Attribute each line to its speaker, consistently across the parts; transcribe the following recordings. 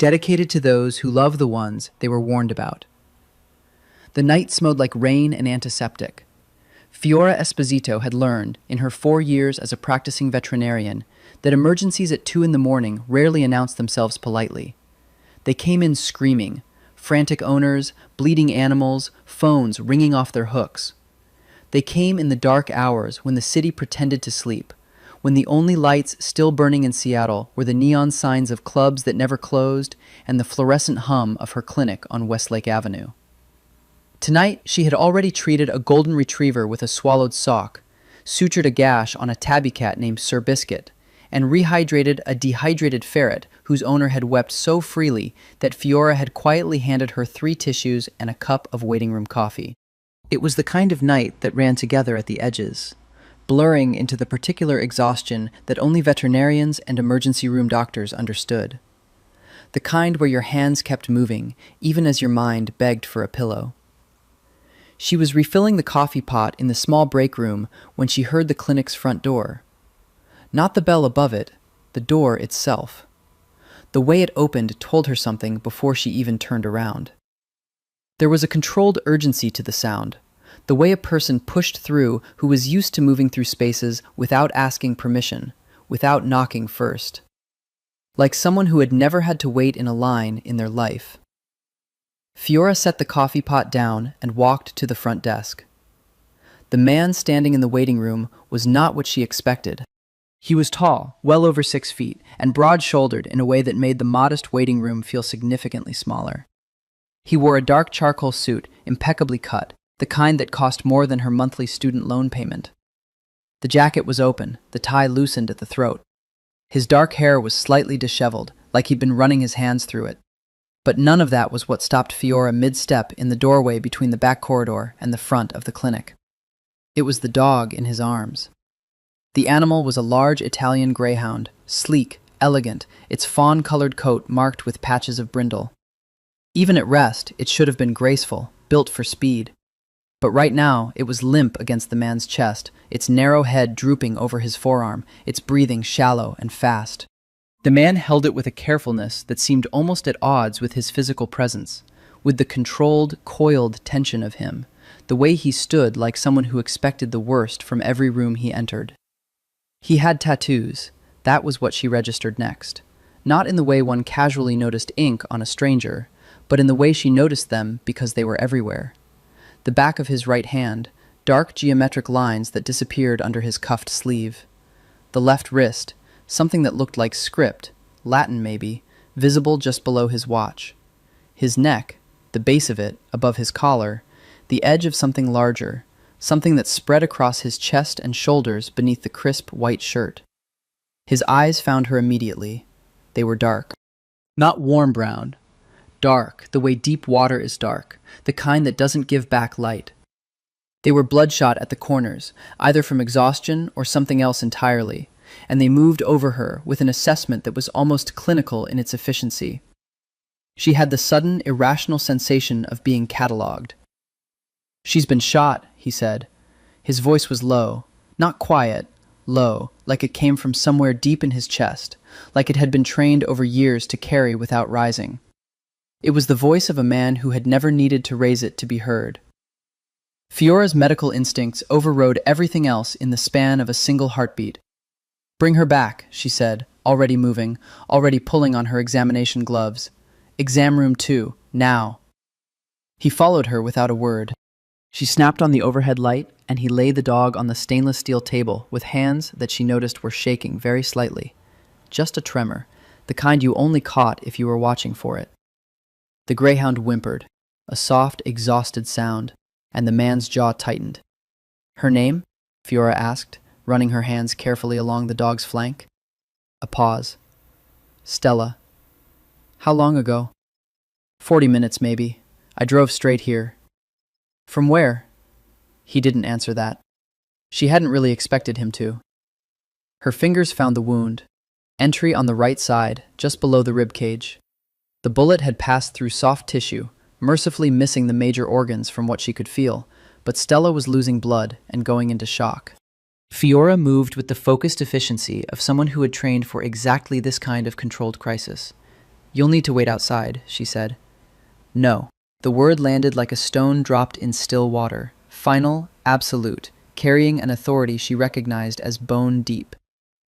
Speaker 1: dedicated to those who love the ones they were warned about. The night smelled like rain and antiseptic. Fiora Esposito had learned, in her 4 years as a practicing veterinarian, that emergencies at 2 in the morning rarely announce themselves politely. They came in screaming, frantic owners, bleeding animals, phones ringing off their hooks. They came in the dark hours when the city pretended to sleep, when the only lights still burning in Seattle were the neon signs of clubs that never closed and the fluorescent hum of her clinic on Westlake Avenue. Tonight, she had already treated a golden retriever with a swallowed sock, sutured a gash on a tabby cat named Sir Biscuit, and rehydrated a dehydrated ferret whose owner had wept so freely that Fiora had quietly handed her 3 tissues and a cup of waiting room coffee. It was the kind of night that ran together at the edges, blurring into the particular exhaustion that only veterinarians and emergency room doctors understood. The kind where your hands kept moving, even as your mind begged for a pillow. She was refilling the coffee pot in the small break room when she heard the clinic's front door. Not the bell above it, the door itself. The way it opened told her something before she even turned around. There was a controlled urgency to the sound, the way a person pushed through who was used to moving through spaces without asking permission, without knocking first. Like someone who had never had to wait in a line in their life. Fiora set the coffee pot down and walked to the front desk. The man standing in the waiting room was not what she expected. He was tall, well over 6 feet, and broad-shouldered in a way that made the modest waiting room feel significantly smaller. He wore a dark charcoal suit, impeccably cut, the kind that cost more than her monthly student loan payment. The jacket was open, the tie loosened at the throat. His dark hair was slightly disheveled, like he'd been running his hands through it. But none of that was what stopped Fiora mid-step in the doorway between the back corridor and the front of the clinic. It was the dog in his arms. The animal was a large Italian greyhound, sleek, elegant, its fawn-colored coat marked with patches of brindle. Even at rest, it should have been graceful, built for speed. But right now, it was limp against the man's chest, its narrow head drooping over his forearm, its breathing shallow and fast. The man held it with a carefulness that seemed almost at odds with his physical presence, with the controlled, coiled tension of him, the way he stood like someone who expected the worst from every room he entered. He had tattoos. That was what she registered next. Not in the way one casually noticed ink on a stranger, but in the way she noticed them because they were everywhere. The back of his right hand, dark geometric lines that disappeared under his cuffed sleeve. The left wrist, something that looked like script, Latin maybe, visible just below his watch. His neck, the base of it, above his collar, the edge of something larger, something that spread across his chest and shoulders beneath the crisp white shirt. His eyes found her immediately. They were dark. Not warm brown. Dark, the way deep water is dark, the kind that doesn't give back light. They were bloodshot at the corners, either from exhaustion or something else entirely, and they moved over her with an assessment that was almost clinical in its efficiency. She had the sudden, irrational sensation of being catalogued. "She's been shot," he said. His voice was low, not quiet, low, like it came from somewhere deep in his chest, like it had been trained over years to carry without rising. It was the voice of a man who had never needed to raise it to be heard. Fiora's medical instincts overrode everything else in the span of a single heartbeat. "Bring her back," she said, already moving, already pulling on her examination gloves. "Exam room 2, now." He followed her without a word. She snapped on the overhead light, and he laid the dog on the stainless steel table with hands that she noticed were shaking very slightly. Just a tremor, the kind you only caught if you were watching for it. The greyhound whimpered, a soft, exhausted sound, and the man's jaw tightened. "Her name?" Fiora asked, running her hands carefully along the dog's flank. A pause. "Stella." "How long ago?" 40 minutes, maybe. I drove straight here." "From where?" He didn't answer that. She hadn't really expected him to. Her fingers found the wound. Entry on the right side, just below the rib cage. The bullet had passed through soft tissue, mercifully missing the major organs from what she could feel, but Stella was losing blood and going into shock. Fiora moved with the focused efficiency of someone who had trained for exactly this kind of controlled crisis. "You'll need to wait outside," she said. "No." The word landed like a stone dropped in still water, final, absolute, carrying an authority she recognized as bone deep.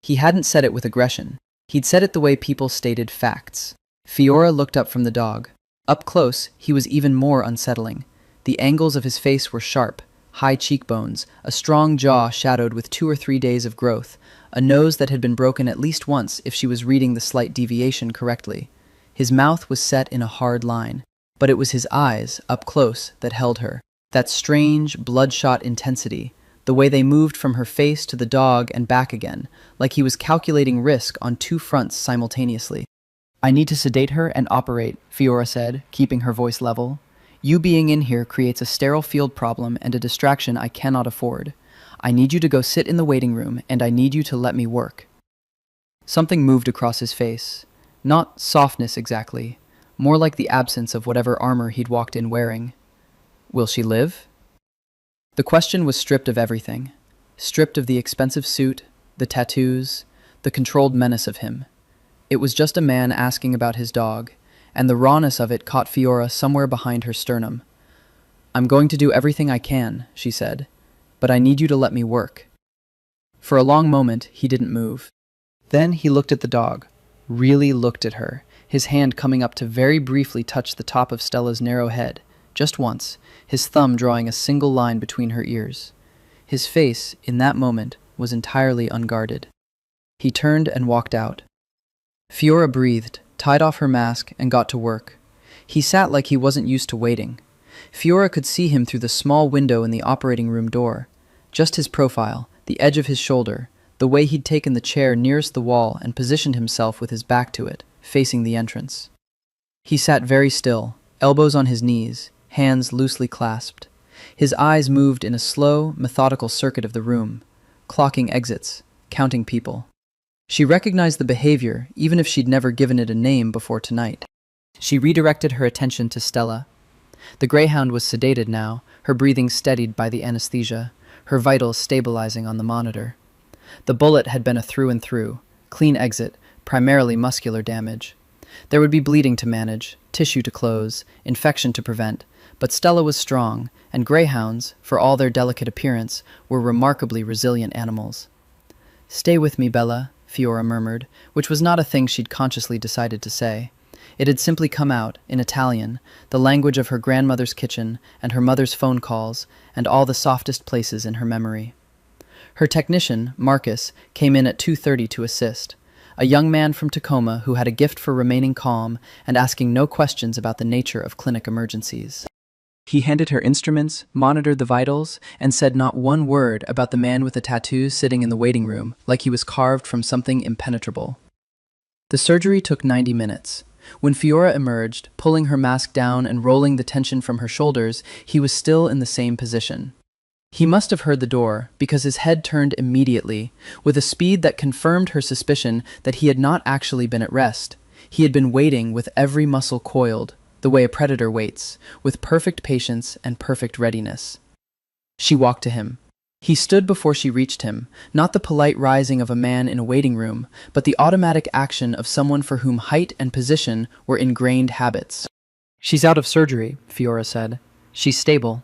Speaker 1: He hadn't said it with aggression. He'd said it the way people stated facts. Fiora looked up from the dog. Up close, he was even more unsettling. The angles of his face were sharp, high cheekbones, a strong jaw shadowed with 2 or 3 days of growth, a nose that had been broken at least once if she was reading the slight deviation correctly. His mouth was set in a hard line, but it was his eyes, up close, that held her. That strange, bloodshot intensity, the way they moved from her face to the dog and back again, like he was calculating risk on 2 fronts simultaneously. "I need to sedate her and operate," Fiora said, keeping her voice level. "You being in here creates a sterile field problem and a distraction I cannot afford. I need you to go sit in the waiting room, and I need you to let me work." Something moved across his face. Not softness exactly, more like the absence of whatever armor he'd walked in wearing. "Will she live?" The question was stripped of everything. Stripped of the expensive suit, the tattoos, the controlled menace of him. It was just a man asking about his dog, and the rawness of it caught Fiora somewhere behind her sternum. "I'm going to do everything I can," she said, "but I need you to let me work." For a long moment, he didn't move. Then he looked at the dog, really looked at her, his hand coming up to very briefly touch the top of Stella's narrow head, just once, his thumb drawing a single line between her ears. His face, in that moment, was entirely unguarded. He turned and walked out. Fiora breathed, tied off her mask, and got to work. He sat like he wasn't used to waiting. Fiora could see him through the small window in the operating room door. Just his profile, the edge of his shoulder, the way he'd taken the chair nearest the wall and positioned himself with his back to it, facing the entrance. He sat very still, elbows on his knees, hands loosely clasped. His eyes moved in a slow, methodical circuit of the room, clocking exits, counting people. She recognized the behavior, even if she'd never given it a name before tonight. She redirected her attention to Stella. The greyhound was sedated now, her breathing steadied by the anesthesia, her vitals stabilizing on the monitor. The bullet had been a through-and-through, clean exit, primarily muscular damage. There would be bleeding to manage, tissue to close, infection to prevent, but Stella was strong, and greyhounds, for all their delicate appearance, were remarkably resilient animals. "Stay with me, Bella," Fiora murmured, which was not a thing she'd consciously decided to say. It had simply come out, in Italian, the language of her grandmother's kitchen and her mother's phone calls, and all the softest places in her memory. Her technician, Marcus, came in at 2:30 to assist, a young man from Tacoma who had a gift for remaining calm and asking no questions about the nature of clinic emergencies. He handed her instruments, monitored the vitals, and said not one word about the man with the tattoos sitting in the waiting room, like he was carved from something impenetrable. The surgery took 90 minutes. When Fiora emerged, pulling her mask down and rolling the tension from her shoulders, he was still in the same position. He must have heard the door, because his head turned immediately, with a speed that confirmed her suspicion that he had not actually been at rest. He had been waiting with every muscle coiled, the way a predator waits, with perfect patience and perfect readiness. She walked to him. He stood before she reached him, not the polite rising of a man in a waiting room, but the automatic action of someone for whom height and position were ingrained habits. "She's out of surgery," Fiora said. "She's stable."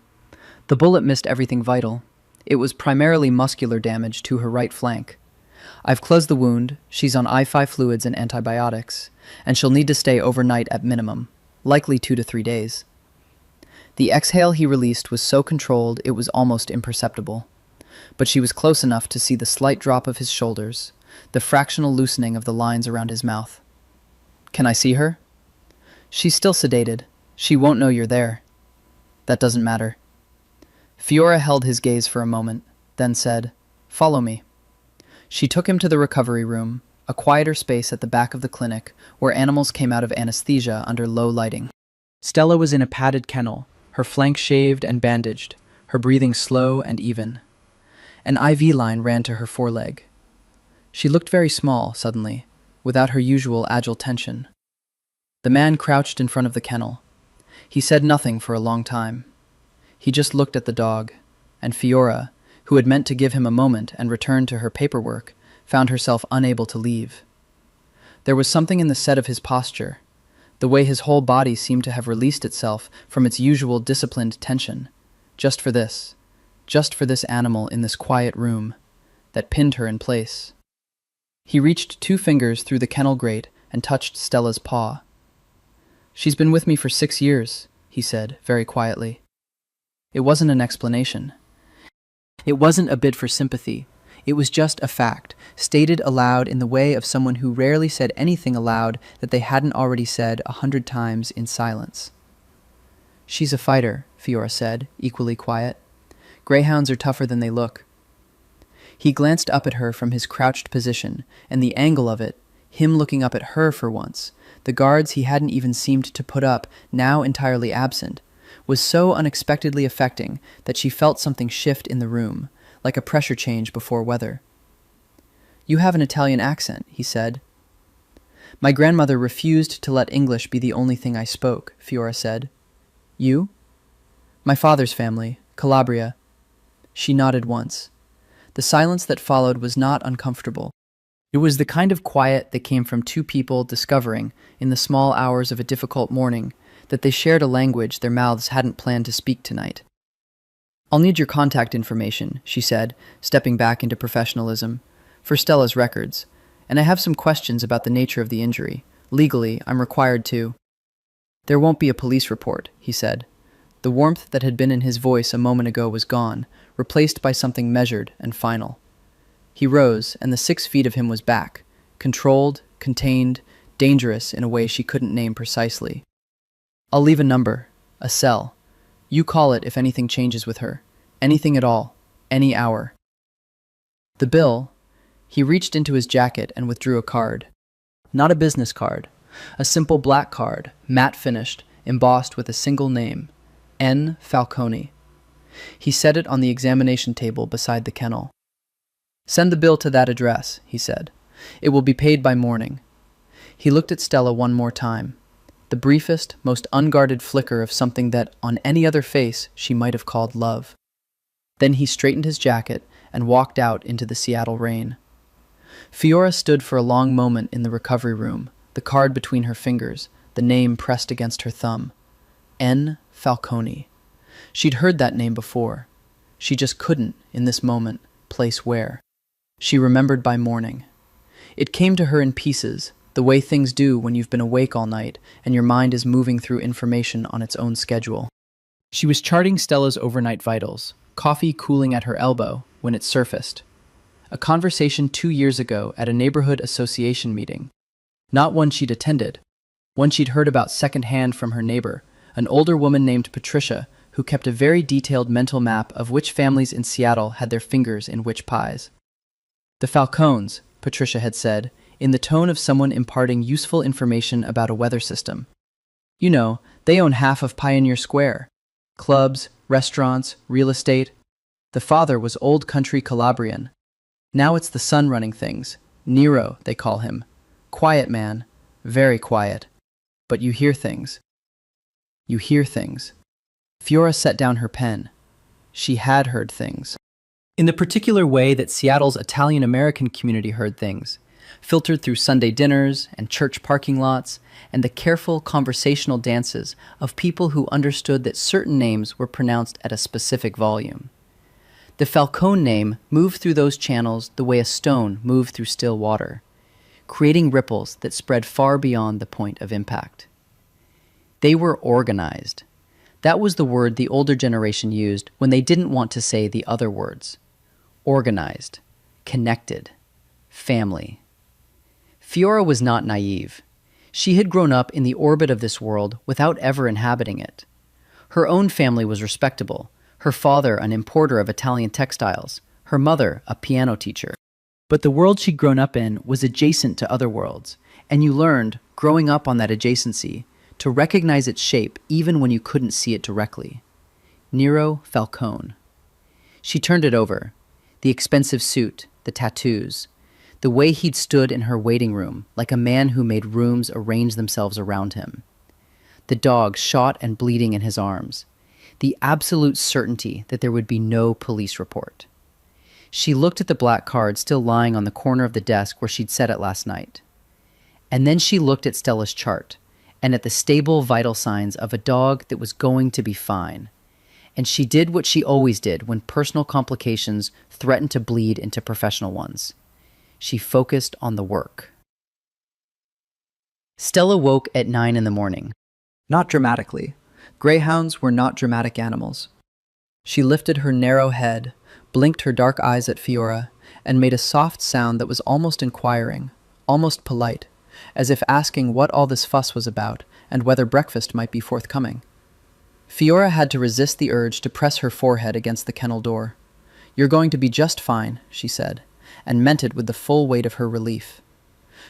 Speaker 1: The bullet missed everything vital. It was primarily muscular damage to her right flank. "I've closed the wound, she's on IV fluids and antibiotics, and she'll need to stay overnight at minimum, likely 2 to 3 days. The exhale he released was so controlled it was almost imperceptible. But she was close enough to see the slight drop of his shoulders, the fractional loosening of the lines around his mouth. "Can I see her?" "She's still sedated. She won't know you're there." "That doesn't matter." Fiora held his gaze for a moment, then said, "Follow me." She took him to the recovery room, a quieter space at the back of the clinic where animals came out of anesthesia under low lighting. Stella was in a padded kennel, her flank shaved and bandaged, her breathing slow and even. An IV line ran to her foreleg. She looked very small, suddenly, without her usual agile tension. The man crouched in front of the kennel. He said nothing for a long time. He just looked at the dog, and Fiora, who had meant to give him a moment and return to her paperwork, found herself unable to leave. There was something in the set of his posture, the way his whole body seemed to have released itself from its usual disciplined tension, just for this animal in this quiet room that pinned her in place. He reached 2 fingers through the kennel grate and touched Stella's paw. "She's been with me for 6 years," he said, very quietly. It wasn't an explanation. It wasn't a bid for sympathy. It was just a fact, stated aloud in the way of someone who rarely said anything aloud that they hadn't already said 100 times in silence. "She's a fighter," Fiora said, equally quiet. "Greyhounds are tougher than they look." He glanced up at her from his crouched position, and the angle of it, him looking up at her for once, the guards he hadn't even seemed to put up, now entirely absent, was so unexpectedly affecting that she felt something shift in the room, like a pressure change before weather. "You have an Italian accent," he said. "My grandmother refused to let English be the only thing I spoke," Fiora said. "You?" "My father's family, Calabria." She nodded once. The silence that followed was not uncomfortable. It was the kind of quiet that came from 2 people discovering, in the small hours of a difficult morning, that they shared a language their mouths hadn't planned to speak tonight. "I'll need your contact information," she said, stepping back into professionalism, "for Stella's records, and I have some questions about the nature of the injury. Legally, I'm required to—" "There won't be a police report," he said. The warmth that had been in his voice a moment ago was gone, replaced by something measured and final. He rose, and the 6 feet of him was back, controlled, contained, dangerous in a way she couldn't name precisely. "I'll leave a number, a cell. You call it if anything changes with her. Anything at all. Any hour." The bill. He reached into his jacket and withdrew a card. Not a business card. A simple black card, matte finished, embossed with a single name. N. Falcone. He set it on the examination table beside the kennel. "Send the bill to that address," he said. "It will be paid by morning." He looked at Stella one more time. The briefest, most unguarded flicker of something that, on any other face, she might have called love. Then he straightened his jacket and walked out into the Seattle rain. Fiora stood for a long moment in the recovery room, the card between her fingers, the name pressed against her thumb. N. Falcone. She'd heard that name before. She just couldn't, in this moment, place where. She remembered by morning. It came to her in pieces, the way things do when you've been awake all night and your mind is moving through information on its own schedule. She was charting Stella's overnight vitals, coffee cooling at her elbow, when it surfaced. A conversation 2 years ago at a neighborhood association meeting. Not one she'd attended. One she'd heard about secondhand from her neighbor, an older woman named Patricia, who kept a very detailed mental map of which families in Seattle had their fingers in which pies. "The Falcones," Patricia had said, in the tone of someone imparting useful information about a weather system. "You know, they own half of Pioneer Square. Clubs, restaurants, real estate. The father was old country Calabrian. Now it's the son running things. Nero, they call him. Quiet man. Very quiet. But you hear things. You hear things." Fiora set down her pen. She had heard things. In the particular way that Seattle's Italian-American community heard things, filtered through Sunday dinners and church parking lots and the careful conversational dances of people who understood that certain names were pronounced at a specific volume. The Falcone name moved through those channels the way a stone moved through still water, creating ripples that spread far beyond the point of impact. They were organized. That was the word the older generation used when they didn't want to say the other words. Organized, connected, family. Fiora was not naive. She had grown up in the orbit of this world without ever inhabiting it. Her own family was respectable, her father an importer of Italian textiles, her mother a piano teacher. But the world she'd grown up in was adjacent to other worlds, and you learned, growing up on that adjacency, to recognize its shape even when you couldn't see it directly. Nero Falcone. She turned it over. The expensive suit, the tattoos, the way he'd stood in her waiting room like a man who made rooms arrange themselves around him. The dog shot and bleeding in his arms. The absolute certainty that there would be no police report. She looked at the black card still lying on the corner of the desk where she'd set it last night. And then she looked at Stella's chart, and at the stable vital signs of a dog that was going to be fine. And she did what she always did when personal complications threatened to bleed into professional ones. She focused on the work. Stella woke at 9 in the morning.
Speaker 2: Not dramatically. Greyhounds were not dramatic animals. She lifted her narrow head, blinked her dark eyes at Fiora, and made a soft sound that was almost inquiring, almost polite, as if asking what all this fuss was about and whether breakfast might be forthcoming. Fiora had to resist the urge to press her forehead against the kennel door. "You're going to be just fine," she said, and meant it with the full weight of her relief.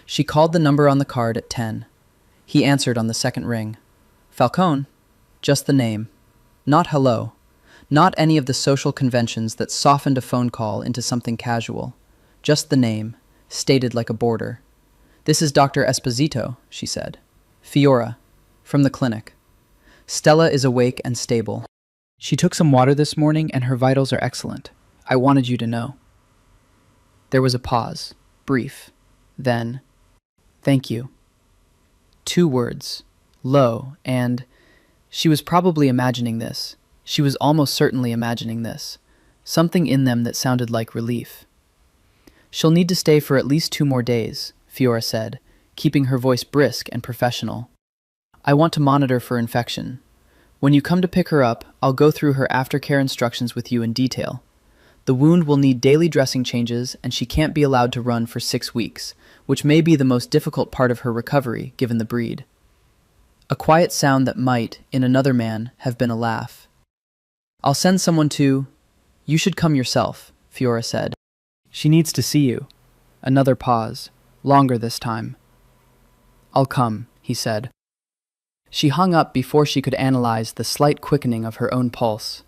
Speaker 2: She called the number on the card at 10. He answered on the second ring. "Falcone?" Just the name. Not hello. Not any of the social conventions that softened a phone call into something casual. Just the name, stated like a border. "This is Dr. Esposito," she said. "Fiora, from the clinic. Stella is awake and stable. She took some water this morning and her vitals are excellent. I wanted you to know." There was a pause, brief. Then, "Thank you." 2 words, low, and she was probably imagining this. She was almost certainly imagining this. Something in them that sounded like relief. "She'll need to stay for at least 2 more days," Fiora said, keeping her voice brisk and professional. "I want to monitor for infection. When you come to pick her up, I'll go through her aftercare instructions with you in detail. The wound will need daily dressing changes, and she can't be allowed to run for 6 weeks, which may be the most difficult part of her recovery, given the breed." A quiet sound that might, in another man, have been a laugh. "I'll send someone to—" "You should come yourself," Fiora said. "She needs to see you." Another pause, longer this time. "I'll come," he said. She hung up before she could analyze the slight quickening of her own pulse.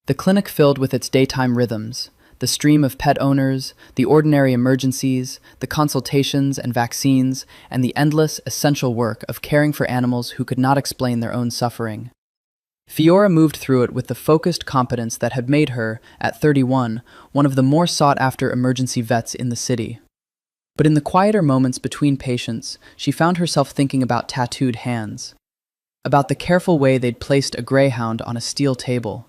Speaker 2: The clinic filled with its daytime rhythms, the stream of pet owners, the ordinary emergencies, the consultations and vaccines, and the endless, essential work of caring for animals who could not explain their own suffering. Fiora moved through it with the focused competence that had made her, at 31, one of the more sought-after emergency vets in the city. But in the quieter moments between patients, she found herself thinking about tattooed hands, about the careful way they'd placed a greyhound on a steel table,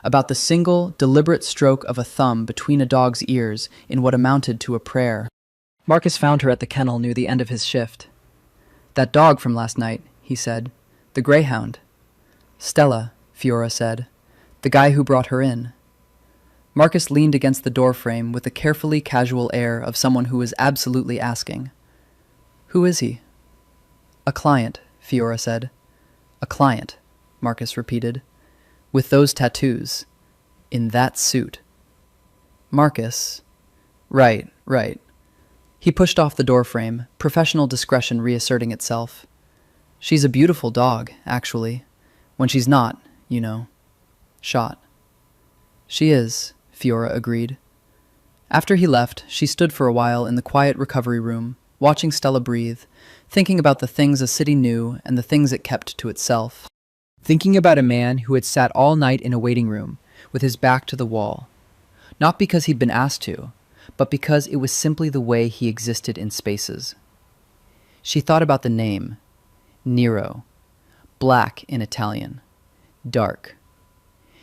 Speaker 2: about the single, deliberate stroke of a thumb between a dog's ears in what amounted to a prayer. Marcus found her at the kennel near the end of his shift. "That dog from last night," he said. "The greyhound." "Stella," Fiora said. "The guy who brought her in." Marcus leaned against the doorframe with the carefully casual air of someone who was absolutely asking. "Who is he?" "A client," Fiora said. "A client," Marcus repeated. "With those tattoos. In that suit." Marcus. Right. He pushed off the doorframe, professional discretion reasserting itself. "She's a beautiful dog, actually. When she's not, shot." "She is," Fiora agreed. After he left, she stood for a while in the quiet recovery room, watching Stella breathe, thinking about the things a city knew and the things it kept to itself. Thinking about a man who had sat all night in a waiting room, with his back to the wall. Not because he'd been asked to, but because it was simply the way he existed in spaces. She thought about the name. Nero. Black in Italian. Dark.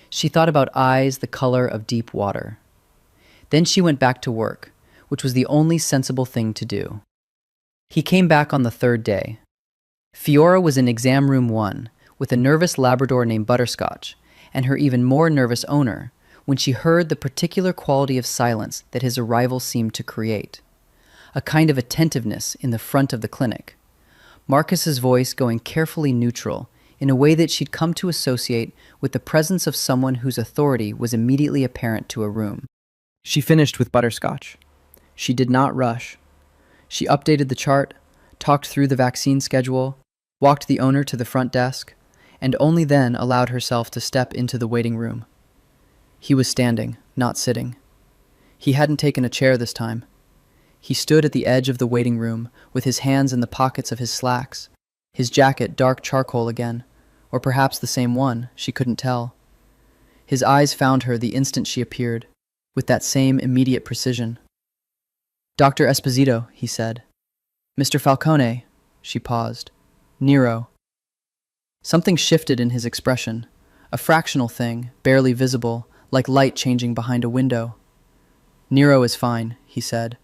Speaker 2: She thought about eyes the color of deep water. Then she went back to work, which was the only sensible thing to do. He came back on the 3rd day. Fiora was in exam room 1, with a nervous Labrador named Butterscotch, and her even more nervous owner, when she heard the particular quality of silence that his arrival seemed to create. A kind of attentiveness in the front of the clinic. Marcus's voice going carefully neutral, in a way that she'd come to associate with the presence of someone whose authority was immediately apparent to a room. She finished with Butterscotch. She did not rush. She updated the chart, talked through the vaccine schedule, walked the owner to the front desk, and only then allowed herself to step into the waiting room. He was standing, not sitting. He hadn't taken a chair this time. He stood at the edge of the waiting room, with his hands in the pockets of his slacks, his jacket dark charcoal again, or perhaps the same one, she couldn't tell. His eyes found her the instant she appeared, with that same immediate precision. "Dr. Esposito," he said. "Mr. Falcone," she paused. Nero. Something shifted in his expression. A fractional thing, barely visible, like light changing behind a window. Nero is fine, he said.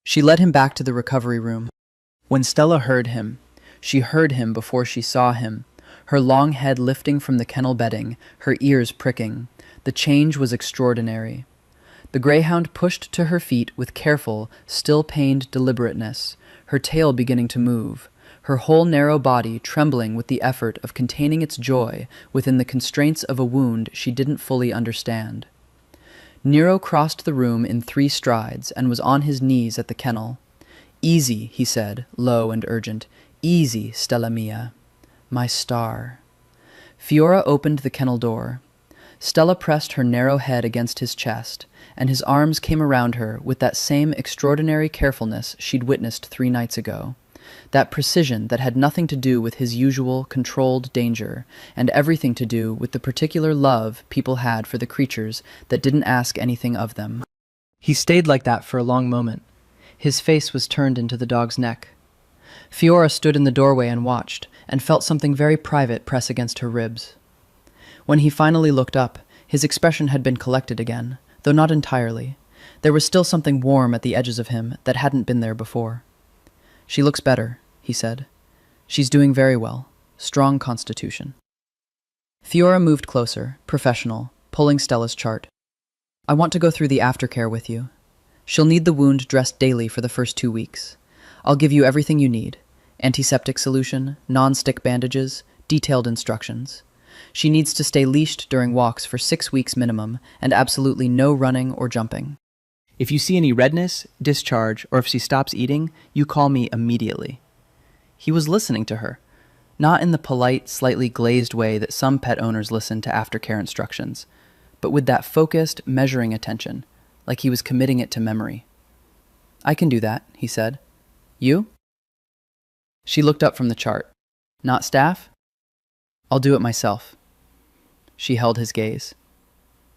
Speaker 2: She led him back to the recovery room. When Stella heard him, she heard him before she saw him, her long head lifting from the kennel bedding, her ears pricking. The change was extraordinary. The greyhound pushed to her feet with careful, still-pained deliberateness, her tail beginning to move, her whole narrow body trembling with the effort of containing its joy within the constraints of a wound she didn't fully understand. Nero crossed the room in 3 strides and was on his knees at the kennel. "Easy," he said, low and urgent. "Easy, Stella mia. My star." Fiora opened the kennel door. Stella pressed her narrow head against his chest, and his arms came around her with that same extraordinary carefulness she'd witnessed 3 nights ago. That precision that had nothing to do with his usual controlled danger, and everything to do with the particular love people had for the creatures that didn't ask anything of them. He stayed like that for a long moment. His face was turned into the dog's neck. Fiora stood in the doorway and watched, and felt something very private press against her ribs. When he finally looked up, his expression had been collected again, though not entirely. There was still something warm at the edges of him that hadn't been there before. "She looks better," he said. "She's doing very well. Strong constitution." Fiora moved closer, professional, pulling Stella's chart. "I want to go through the aftercare with you. She'll need the wound dressed daily for the first 2 weeks. I'll give you everything you need. Antiseptic solution, non-stick bandages, detailed instructions. She needs to stay leashed during walks for 6 weeks minimum, and absolutely no running or jumping. If you see any redness, discharge, or if she stops eating, you call me immediately." He was listening to her, not in the polite, slightly glazed way that some pet owners listen to aftercare instructions, but with that focused, measuring attention, like he was committing it to memory. "I can do that," he said. "You?" She looked up from the chart. "Not staff?" "I'll do it myself." She held his gaze.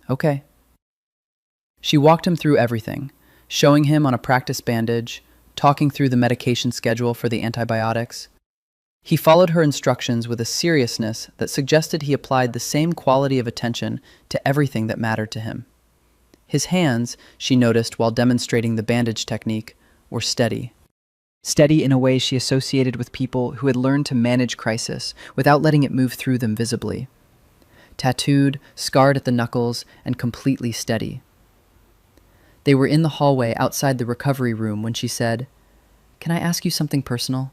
Speaker 2: "Okay." She walked him through everything, showing him on a practice bandage, talking through the medication schedule for the antibiotics. He followed her instructions with a seriousness that suggested he applied the same quality of attention to everything that mattered to him. His hands, she noticed while demonstrating the bandage technique, were steady. Steady in a way she associated with people who had learned to manage crisis without letting it move through them visibly. Tattooed, scarred at the knuckles, and completely steady. They were in the hallway outside the recovery room when she said, "Can I ask you something personal?"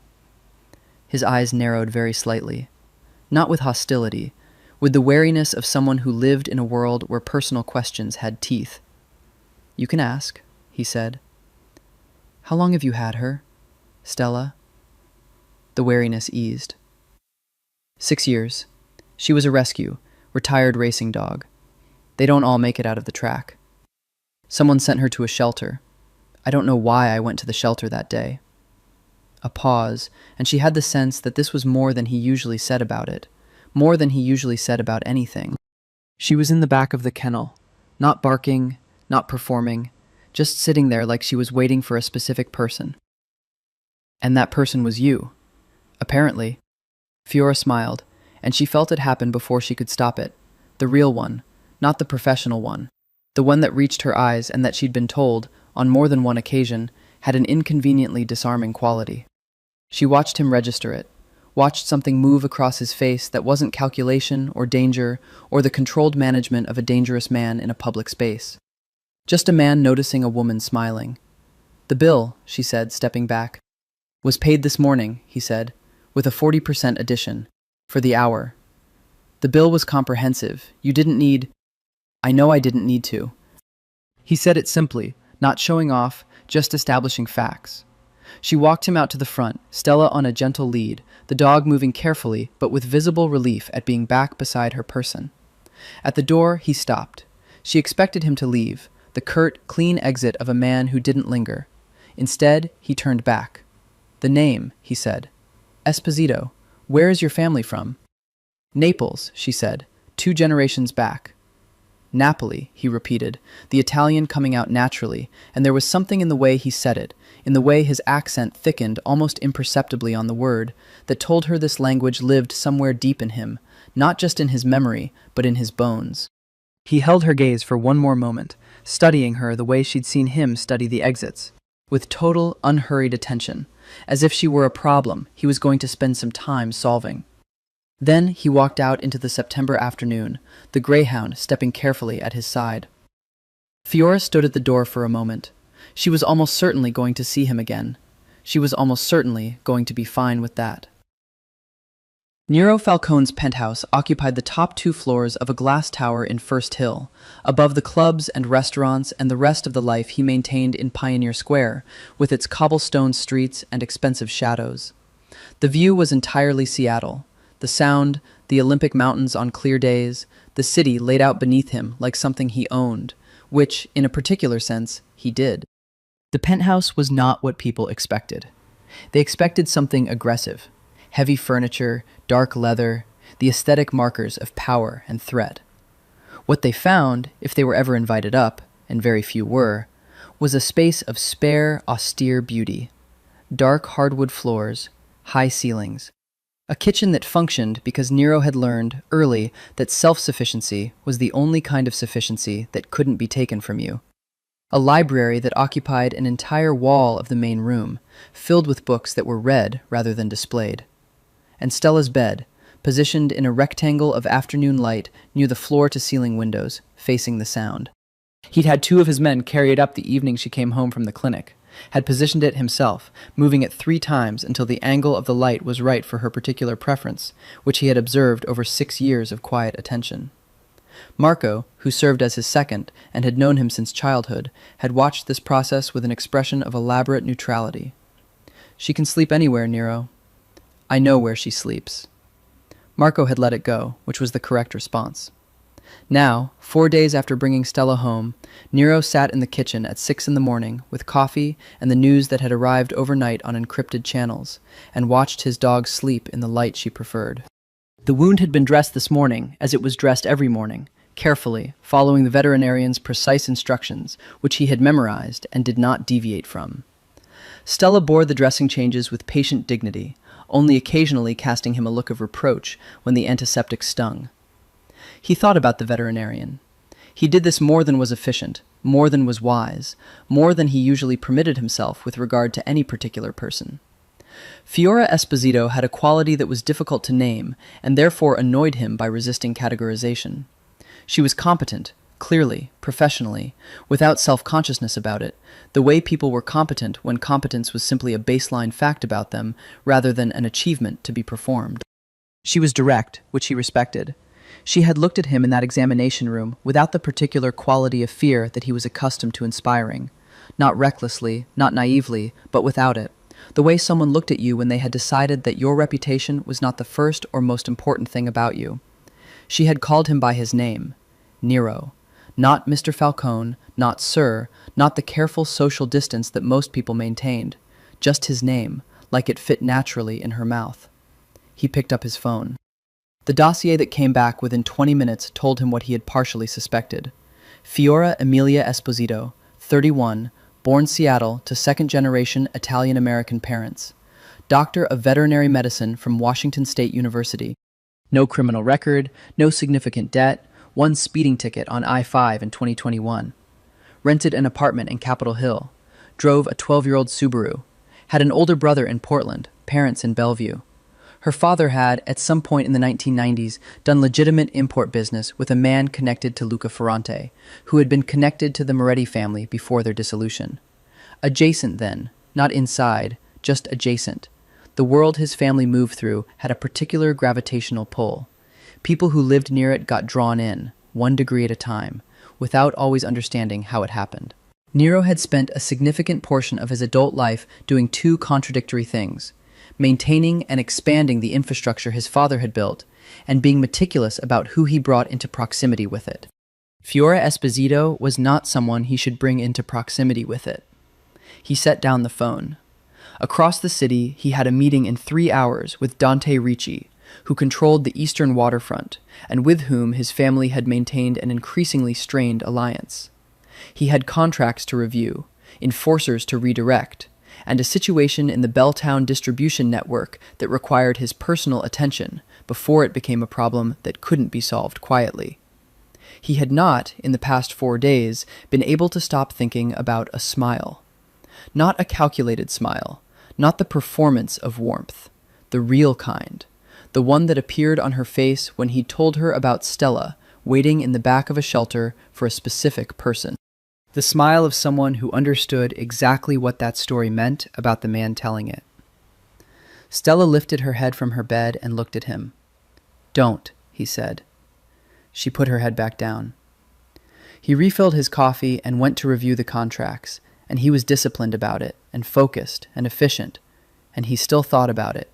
Speaker 2: His eyes narrowed very slightly, not with hostility, with the wariness of someone who lived in a world where personal questions had teeth. "You can ask," he said. "How long have you had her, Stella?" The wariness eased. 6 years. She was a rescue, retired racing dog. They don't all make it out of the track. Someone sent her to a shelter. I don't know why I went to the shelter that day. A pause, and she had the sense that this was more than he usually said about it, more than he usually said about anything. She was in the back of the kennel, not barking, not performing, just sitting there like she was waiting for a specific person. "And that person was you, apparently." Fiora smiled, and she felt it happen before she could stop it. The real one, not the professional one. The one that reached her eyes and that she'd been told, on more than one occasion, had an inconveniently disarming quality. She watched him register it, watched something move across his face that wasn't calculation or danger or the controlled management of a dangerous man in a public space. Just a man noticing a woman smiling. "The bill," she said, stepping back. "Was paid this morning," he said, "with a 40% addition, for the hour. The bill was comprehensive. You didn't need—" "I know I didn't need to." He said it simply, not showing off, just establishing facts. She walked him out to the front, Stella on a gentle lead, the dog moving carefully but with visible relief at being back beside her person. At the door, he stopped. She expected him to leave, the curt, clean exit of a man who didn't linger. Instead, he turned back. "The name," he said. "Esposito. Where is your family from?" "Naples," she said, 2 generations back." Napoli, he repeated, the Italian coming out naturally, and there was something in the way he said it, in the way his accent thickened almost imperceptibly on the word, that told her this language lived somewhere deep in him, not just in his memory, but in his bones.
Speaker 1: He held her gaze for one more moment, studying her the way she'd seen him study the exits, with total, unhurried attention, as if she were a problem he was going to spend some time solving. Then he walked out into the September afternoon, the greyhound stepping carefully at his side. Fiora stood at the door for a moment. She was almost certainly going to see him again. She was almost certainly going to be fine with that. Nero Falcone's penthouse occupied the top 2 floors of a glass tower in First Hill, above the clubs and restaurants and the rest of the life he maintained in Pioneer Square, with its cobblestone streets and expensive shadows. The view was entirely Seattle. The sound, the Olympic Mountains on clear days, the city laid out beneath him like something he owned, which, in a particular sense, he did. The penthouse was not what people expected. They expected something aggressive. Heavy furniture, dark leather, the aesthetic markers of power and threat. What they found, if they were ever invited up, and very few were, was a space of spare, austere beauty. Dark hardwood floors, high ceilings. A kitchen that functioned because Nero had learned, early, that self-sufficiency was the only kind of sufficiency that couldn't be taken from you. A library that occupied an entire wall of the main room, filled with books that were read rather than displayed. And Stella's bed, positioned in a rectangle of afternoon light near the floor-to-ceiling windows, facing the sound. He'd had 2 of his men carry it up the evening she came home from the clinic, had positioned it himself, moving it 3 times until the angle of the light was right for her particular preference, which he had observed over 6 years of quiet attention. Marco, who served as his second and had known him since childhood, had watched this process with an expression of elaborate neutrality. "She can sleep anywhere, Nero." "I know where she sleeps." Marco had let it go, which was the correct response. Now, 4 days after bringing Stella home, Nero sat in the kitchen at 6 in the morning with coffee and the news that had arrived overnight on encrypted channels, and watched his dog sleep in the light she preferred. The wound had been dressed this morning, as it was dressed every morning, carefully, following the veterinarian's precise instructions, which he had memorized and did not deviate from. Stella bore the dressing changes with patient dignity, only occasionally casting him a look of reproach when the antiseptic stung. He thought about the veterinarian. He did this more than was efficient, more than was wise, more than he usually permitted himself with regard to any particular person. Fiora Esposito had a quality that was difficult to name, and therefore annoyed him by resisting categorization. She was competent, clearly, professionally, without self-consciousness about it, the way people were competent when competence was simply a baseline fact about them rather than an achievement to be performed. She was direct, which he respected. She had looked at him in that examination room without the particular quality of fear that he was accustomed to inspiring. Not recklessly, not naively, but without it. The way someone looked at you when they had decided that your reputation was not the first or most important thing about you. She had called him by his name, Nero. Not Mr. Falcone, not Sir, not the careful social distance that most people maintained. Just his name, like it fit naturally in her mouth. He picked up his phone. The dossier that came back within 20 minutes told him what he had partially suspected. Fiora Emilia Esposito, 31, born Seattle to second-generation Italian-American parents. Doctor of veterinary medicine from Washington State University. No criminal record, no significant debt, 1 speeding ticket on I-5 in 2021. Rented an apartment in Capitol Hill. Drove a 12-year-old Subaru. Had an older brother in Portland, parents in Bellevue. Her father had, at some point in the 1990s, done legitimate import business with a man connected to Luca Ferrante, who had been connected to the Moretti family before their dissolution. Adjacent then, not inside, just adjacent. The world his family moved through had a particular gravitational pull. People who lived near it got drawn in, 1 degree at a time, without always understanding how it happened. Nero had spent a significant portion of his adult life doing 2 contradictory things: maintaining and expanding the infrastructure his father had built, and being meticulous about who he brought into proximity with it. Fiora Esposito was not someone he should bring into proximity with it. He set down the phone. Across the city, he had a meeting in 3 hours with Dante Ricci, who controlled the eastern waterfront, and with whom his family had maintained an increasingly strained alliance. He had contracts to review, enforcers to redirect, and a situation in the Belltown distribution network that required his personal attention before it became a problem that couldn't be solved quietly. He had not, in the past 4 days, been able to stop thinking about a smile. Not a calculated smile, not the performance of warmth, the real kind, the one that appeared on her face when he told her about Stella waiting in the back of a shelter for a specific person. The smile of someone who understood exactly what that story meant about the man telling it. Stella lifted her head from her bed and looked at him. "Don't," he said. She put her head back down. He refilled his coffee and went to review the contracts, and he was disciplined about it, and focused, and efficient, and he still thought about it,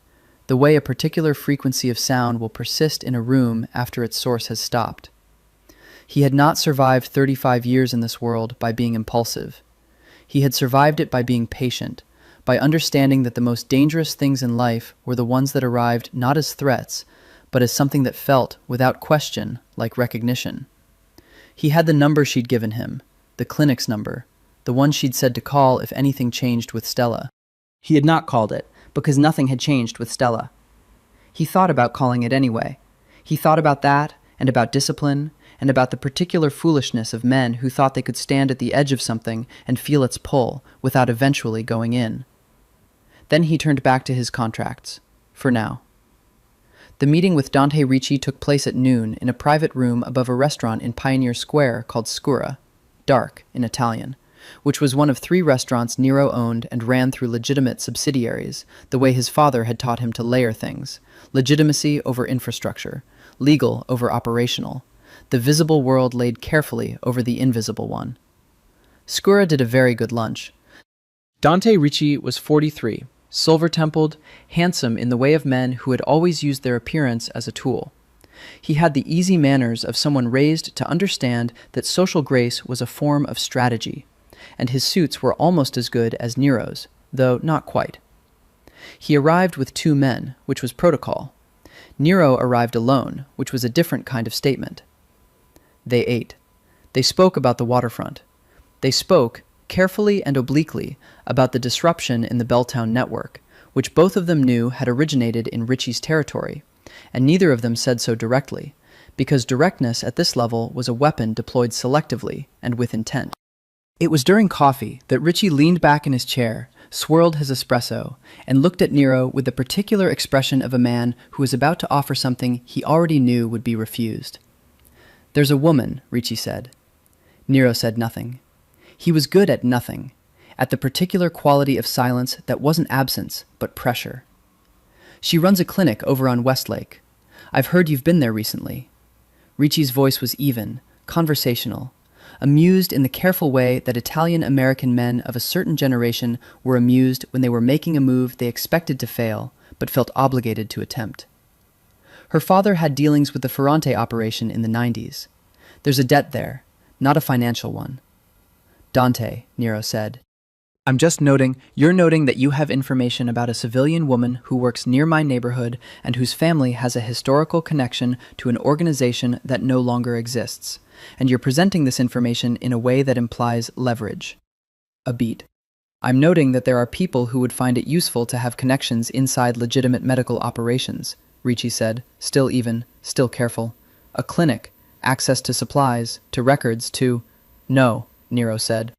Speaker 1: the way a particular frequency of sound will persist in a room after its source has stopped. He had not survived 35 years in this world by being impulsive. He had survived it by being patient, by understanding that the most dangerous things in life were the ones that arrived not as threats, but as something that felt, without question, like recognition. He had the number she'd given him, the clinic's number, the one she'd said to call if anything changed with Stella. He had not called it, because nothing had changed with Stella. He thought about calling it anyway. He thought about that, and about discipline, and about the particular foolishness of men who thought they could stand at the edge of something and feel its pull without eventually going in. Then he turned back to his contracts, for now. The meeting with Dante Ricci took place at noon in a private room above a restaurant in Pioneer Square called Scura, dark in Italian, which was one of 3 restaurants Nero owned and ran through legitimate subsidiaries, the way his father had taught him to layer things, legitimacy over infrastructure, legal over operational, the visible world laid carefully over the invisible one. Scura did a very good lunch. Dante Ricci was 43, silver-templed, handsome in the way of men who had always used their appearance as a tool. He had the easy manners of someone raised to understand that social grace was a form of strategy, and his suits were almost as good as Nero's, though not quite. He arrived with 2 men, which was protocol. Nero arrived alone, which was a different kind of statement. They ate. They spoke about the waterfront. They spoke, carefully and obliquely, about the disruption in the Belltown network, which both of them knew had originated in Ricci's territory, and neither of them said so directly, because directness at this level was a weapon deployed selectively and with intent. It was during coffee that Ricci leaned back in his chair, swirled his espresso, and looked at Nero with the particular expression of a man who was about to offer something he already knew would be refused. "There's a woman," Ricci said. Nero said nothing. He was good at nothing, at the particular quality of silence that wasn't absence, but pressure. "She runs a clinic over on Westlake. I've heard you've been there recently." Ricci's voice was even, conversational, amused in the careful way that Italian-American men of a certain generation were amused when they were making a move they expected to fail, but felt obligated to attempt. Her father had dealings with the Ferrante operation in the 90s. There's a debt there, not a financial one. "Dante," Nero said. You're noting that you have information about a civilian woman who works near my neighborhood and whose family has a historical connection to an organization that no longer exists, and you're presenting this information in a way that implies leverage." A beat. "I'm noting that there are people who would find it useful to have connections inside legitimate medical operations," Ricci said, still even, still careful. "A clinic, access to supplies, to records, to—" "No," Nero said.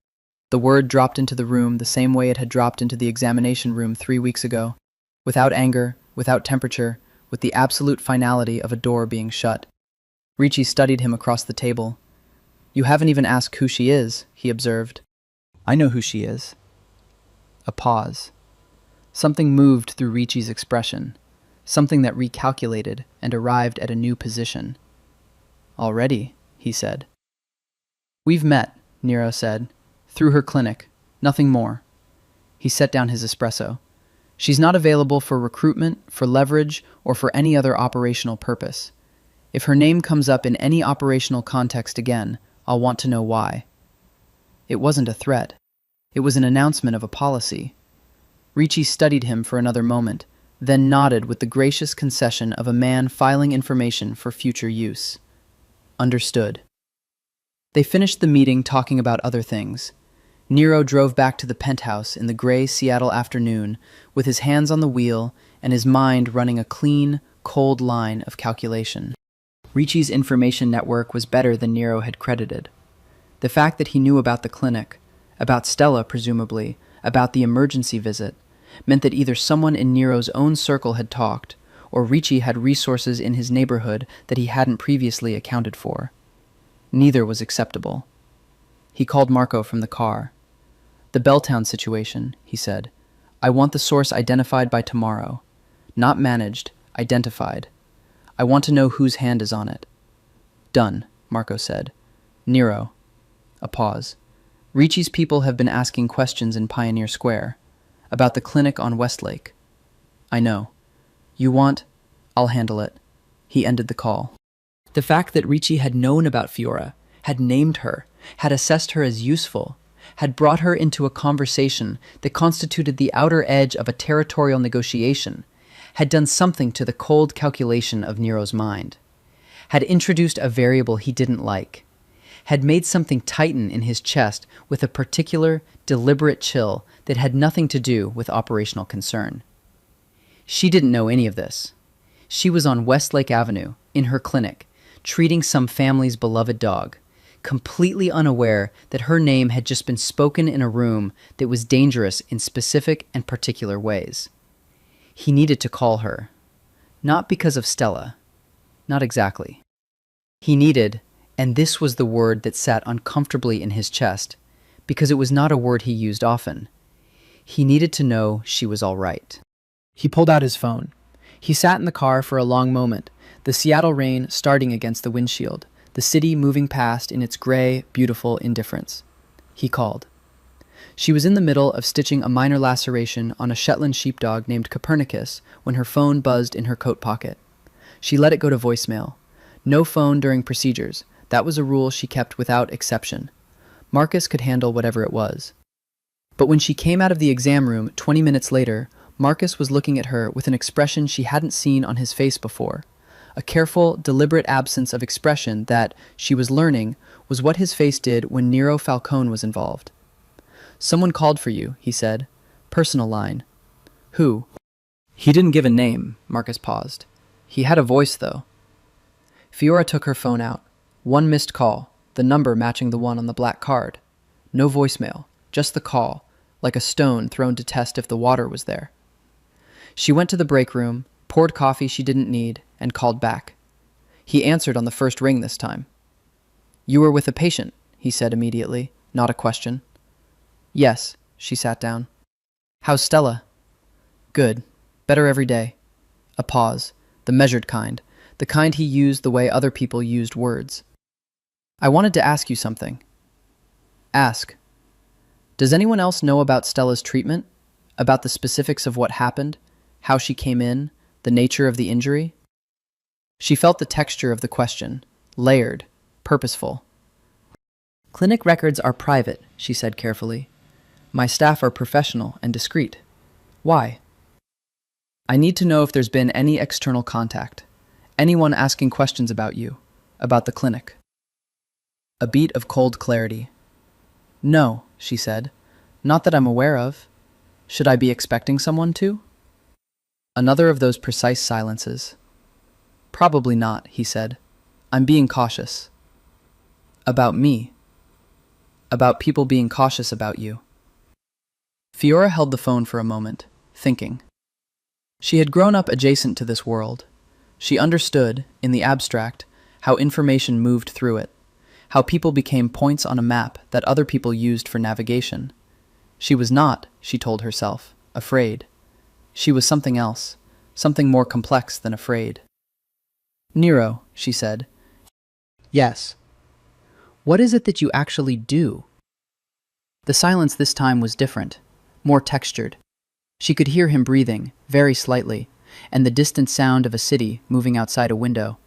Speaker 1: The word dropped into the room the same way it had dropped into the examination room 3 weeks ago, without anger, without temperature, with the absolute finality of a door being shut. Ricci studied him across the table. "You haven't even asked who she is," he observed. "I know who she is." A pause. Something moved through Ricci's expression, something that recalculated and arrived at a new position. "Already," he said. "We've met," Nero said. "Through her clinic. Nothing more." He set down his espresso. "She's not available for recruitment, for leverage, or for any other operational purpose. If her name comes up in any operational context again, I'll want to know why." It wasn't a threat. It was an announcement of a policy. Ricci studied him for another moment,
Speaker 2: then nodded with the gracious concession of a man filing information for future use. Understood. They finished the meeting talking about other things. Nero drove back to the penthouse in the gray Seattle afternoon with his hands on the wheel and his mind running a clean, cold line of calculation. Ricci's information network was better than Nero had credited. The fact that he knew about the clinic, about Stella presumably, about the emergency visit, meant that either someone in Nero's own circle had talked, or Ricci had resources in his neighborhood that he hadn't previously accounted for. Neither was acceptable. He called Marco from the car. "The Belltown situation," he said. "I want the source identified by tomorrow. Not managed, identified. I want to know whose hand is on it." "Done," Marco said. "Nero." A pause. "Ricci's people have been asking questions in Pioneer Square. About the clinic on Westlake." "I know. You want? I'll handle it." He ended the call. The fact that Ricci had known about Fiora, had named her, had assessed her as useful, had brought her into a conversation that constituted the outer edge of a territorial negotiation, had done something to the cold calculation of Nero's mind, had introduced a variable he didn't like, had made something tighten in his chest with a particular, deliberate chill that had nothing to do with operational concern. She didn't know any of this. She was on Westlake Avenue, in her clinic, treating some family's beloved dog, completely unaware that her name had just been spoken in a room that was dangerous in specific and particular ways. He needed to call her. Not because of Stella. Not exactly. He needed, and this was the word that sat uncomfortably in his chest, because it was not a word he used often. He needed to know she was all right. He pulled out his phone. He sat in the car for a long moment, the Seattle rain starting against the windshield, the city moving past in its gray, beautiful indifference. He called. She was in the middle of stitching a minor laceration on a Shetland sheepdog named Copernicus when her phone buzzed in her coat pocket. She let it go to voicemail. No phone during procedures. That was a rule she kept without exception. Marcus could handle whatever it was. But when she came out of the exam room 20 minutes later, Marcus was looking at her with an expression she hadn't seen on his face before. A careful, deliberate absence of expression that, she was learning, was what his face did when Nero Falcone was involved. "Someone called for you," he said. "Personal line." "Who?" He didn't give a name, Marcus paused. He had a voice, though. Fiora took her phone out. One missed call, the number matching the one on the black card. No voicemail, just the call, like a stone thrown to test if the water was there. She went to the break room, poured coffee she didn't need, and called back. He answered on the first ring this time. "You were with a patient," he said immediately, not a question. "Yes," she sat down. "How's Stella?" "Good. Better every day." A pause, the measured kind, the kind he used the way other people used words. "I wanted to ask you something." "Ask." "Does anyone else know about Stella's treatment? About the specifics of what happened? How she came in? The nature of the injury?" She felt the texture of the question, layered, purposeful. "Clinic records are private," she said carefully. "My staff are professional and discreet." "Why?" "I need to know if there's been any external contact. Anyone asking questions about you, about the clinic." A beat of cold clarity. "No," she said. "Not that I'm aware of. Should I be expecting someone to?" Another of those precise silences. "Probably not," he said. "I'm being cautious." "About me?" "About people being cautious about you." Fiora held the phone for a moment, thinking. She had grown up adjacent to this world. She understood, in the abstract, how information moved through it, how people became points on a map that other people used for navigation. She was not, she told herself, afraid. She was something else, something more complex than afraid. "Nero," she said. "Yes." "What is it that you actually do?" The silence this time was different, more textured. She could hear him breathing, very slightly, and the distant sound of a city moving outside a window.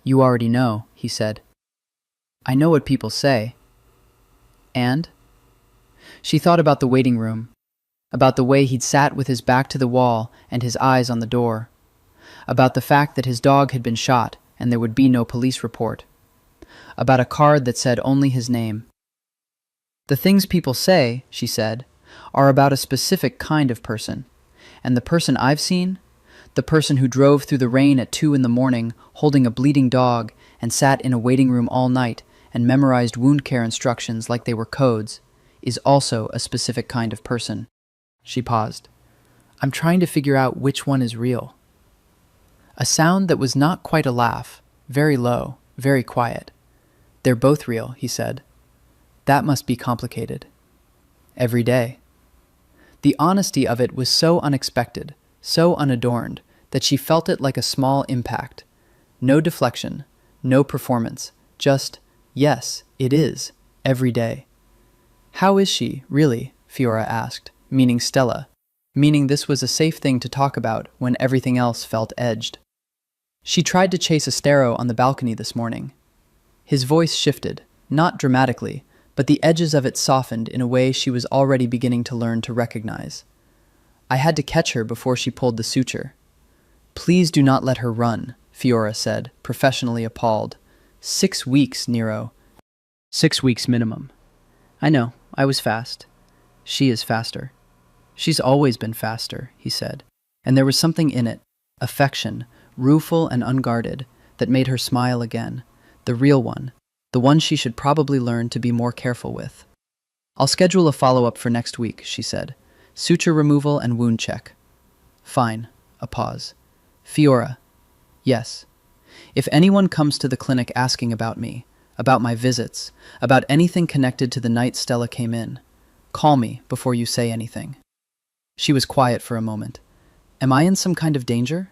Speaker 2: "You already know," he said. "I know what people say." "And?" She thought about the waiting room.
Speaker 1: about the way he'd sat with his back to the wall and his eyes on the door, about the fact that his dog had been shot and there would be no police report, about a card that said only his name. The things people say, she said, are about a specific kind of person, and the person I've seen, the person who drove through the rain at 2 a.m. holding a bleeding dog and sat in a waiting room all night and memorized wound care instructions like they were codes, is also a specific kind of person. She paused. I'm trying to figure out which one is real. A sound that was not quite a laugh, very low, very quiet. They're both real, he said. That must be complicated. Every day. The honesty of it was so unexpected, so unadorned, that she felt it like a small impact. No deflection, no performance, just, yes, it is, every day. How is she, really? Fiora asked, meaning Stella, meaning this was a safe thing to talk about when everything else felt edged. She tried to chase a sparrow on the balcony this morning. His voice shifted, not dramatically, but the edges of it softened in a way she was already beginning to learn to recognize. I had to catch her before she pulled the suture. Please do not let her run, Fiora said, professionally appalled. 6 weeks, Nero. 6 weeks minimum. I know, I was fast. She is faster. She's always been faster, he said, and there was something in it, affection, rueful and unguarded, that made her smile again, the real one, the one she should probably learn to be more careful with. I'll schedule a follow-up for next week, she said. Suture removal and wound check. Fine. A pause. Fiora. Yes. If anyone comes to the clinic asking about me, about my visits, about anything connected to the night Stella came in, call me before you say anything. She was quiet for a moment. Am I in some kind of danger?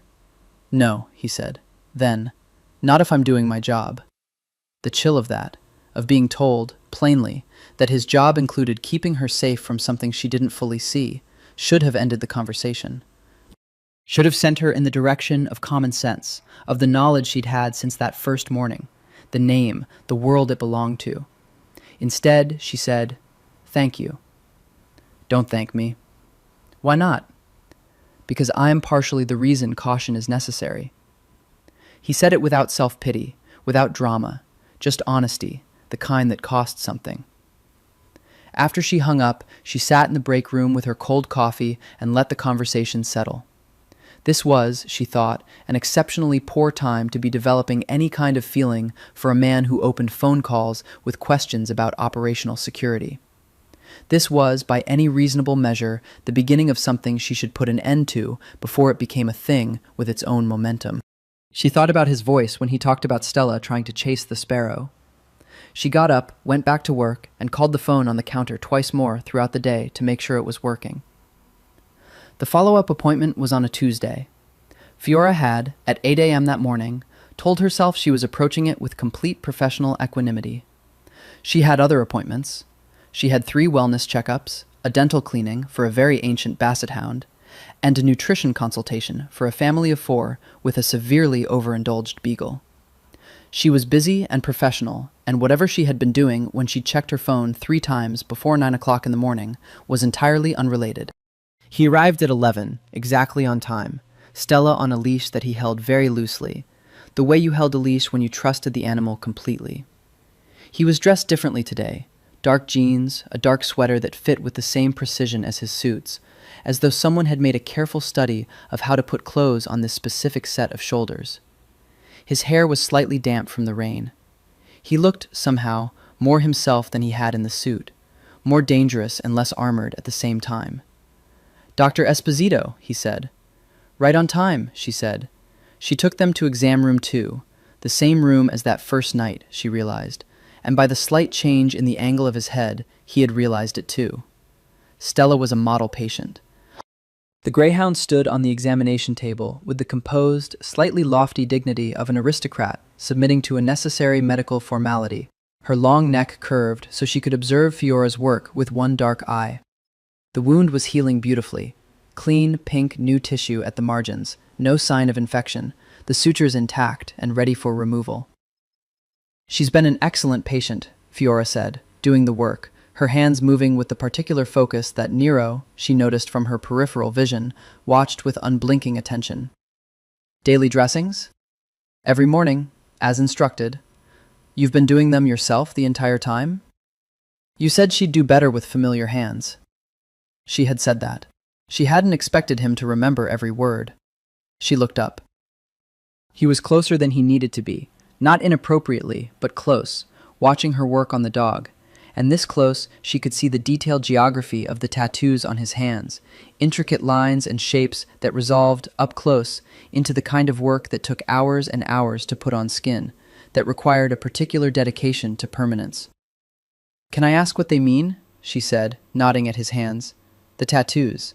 Speaker 1: No, he said. Then, not if I'm doing my job. The chill of that, of being told, plainly, that his job included keeping her safe from something she didn't fully see, should have ended the conversation. Should have sent her in the direction of common sense, of the knowledge she'd had since that first morning, the name, the world it belonged to. Instead, she said, Thank you. Don't thank me. Why not? Because I'm partially the reason caution is necessary. He said it without self-pity, without drama, just honesty, the kind that costs something. After she hung up, she sat in the break room with her cold coffee and let the conversation settle. This was, she thought, an exceptionally poor time to be developing any kind of feeling for a man who opened phone calls with questions about operational security. This was, by any reasonable measure, the beginning of something she should put an end to before it became a thing with its own momentum. She thought about his voice when he talked about Stella trying to chase the sparrow. She got up, went back to work, and called the phone on the counter twice more throughout the day to make sure it was working. The follow-up appointment was on a Tuesday. Fiora had, at 8 a.m. that morning, told herself she was approaching it with complete professional equanimity. She had other appointments. She had 3 wellness checkups, a dental cleaning for a very ancient basset hound, and a nutrition consultation for a family of 4 with a severely overindulged beagle. She was busy and professional, and whatever she had been doing when she checked her phone 3 times before 9 o'clock in the morning was entirely unrelated. He arrived at 11, exactly on time, Stella on a leash that he held very loosely, the way you held a leash when you trusted the animal completely. He was dressed differently today, dark jeans, a dark sweater that fit with the same precision as his suits, as though someone had made a careful study of how to put clothes on this specific set of shoulders. His hair was slightly damp from the rain. He looked, somehow, more himself than he had in the suit, more dangerous and less armored at the same time. Dr. Esposito, he said. Right on time, she said. She took them to exam room 2, the same room as that first night, she realized, and by the slight change in the angle of his head, he had realized it too. Stella was a model patient. The greyhound stood on the examination table with the composed, slightly lofty dignity of an aristocrat submitting to a necessary medical formality, her long neck curved so she could observe Fiora's work with one dark eye. The wound was healing beautifully. Clean, pink, new tissue at the margins, no sign of infection, the sutures intact and ready for removal. She's been an excellent patient, Fiora said, doing the work,
Speaker 2: her hands moving with the particular focus that Nero, she noticed from her peripheral vision, watched with unblinking attention. Daily dressings? Every morning, as instructed. You've been doing them yourself the entire time? You said she'd do better with familiar hands. She had said that. She hadn't expected him to remember every word. She looked up. He was closer than he needed to be, not inappropriately, but close, watching her work on the dog. And this close, she could see the detailed geography of the tattoos on his hands, intricate lines and shapes that resolved, up close, into the kind of work that took hours and hours to put on skin, that required a particular dedication to permanence. "Can I ask what they mean?" she said, nodding at his hands. "The tattoos."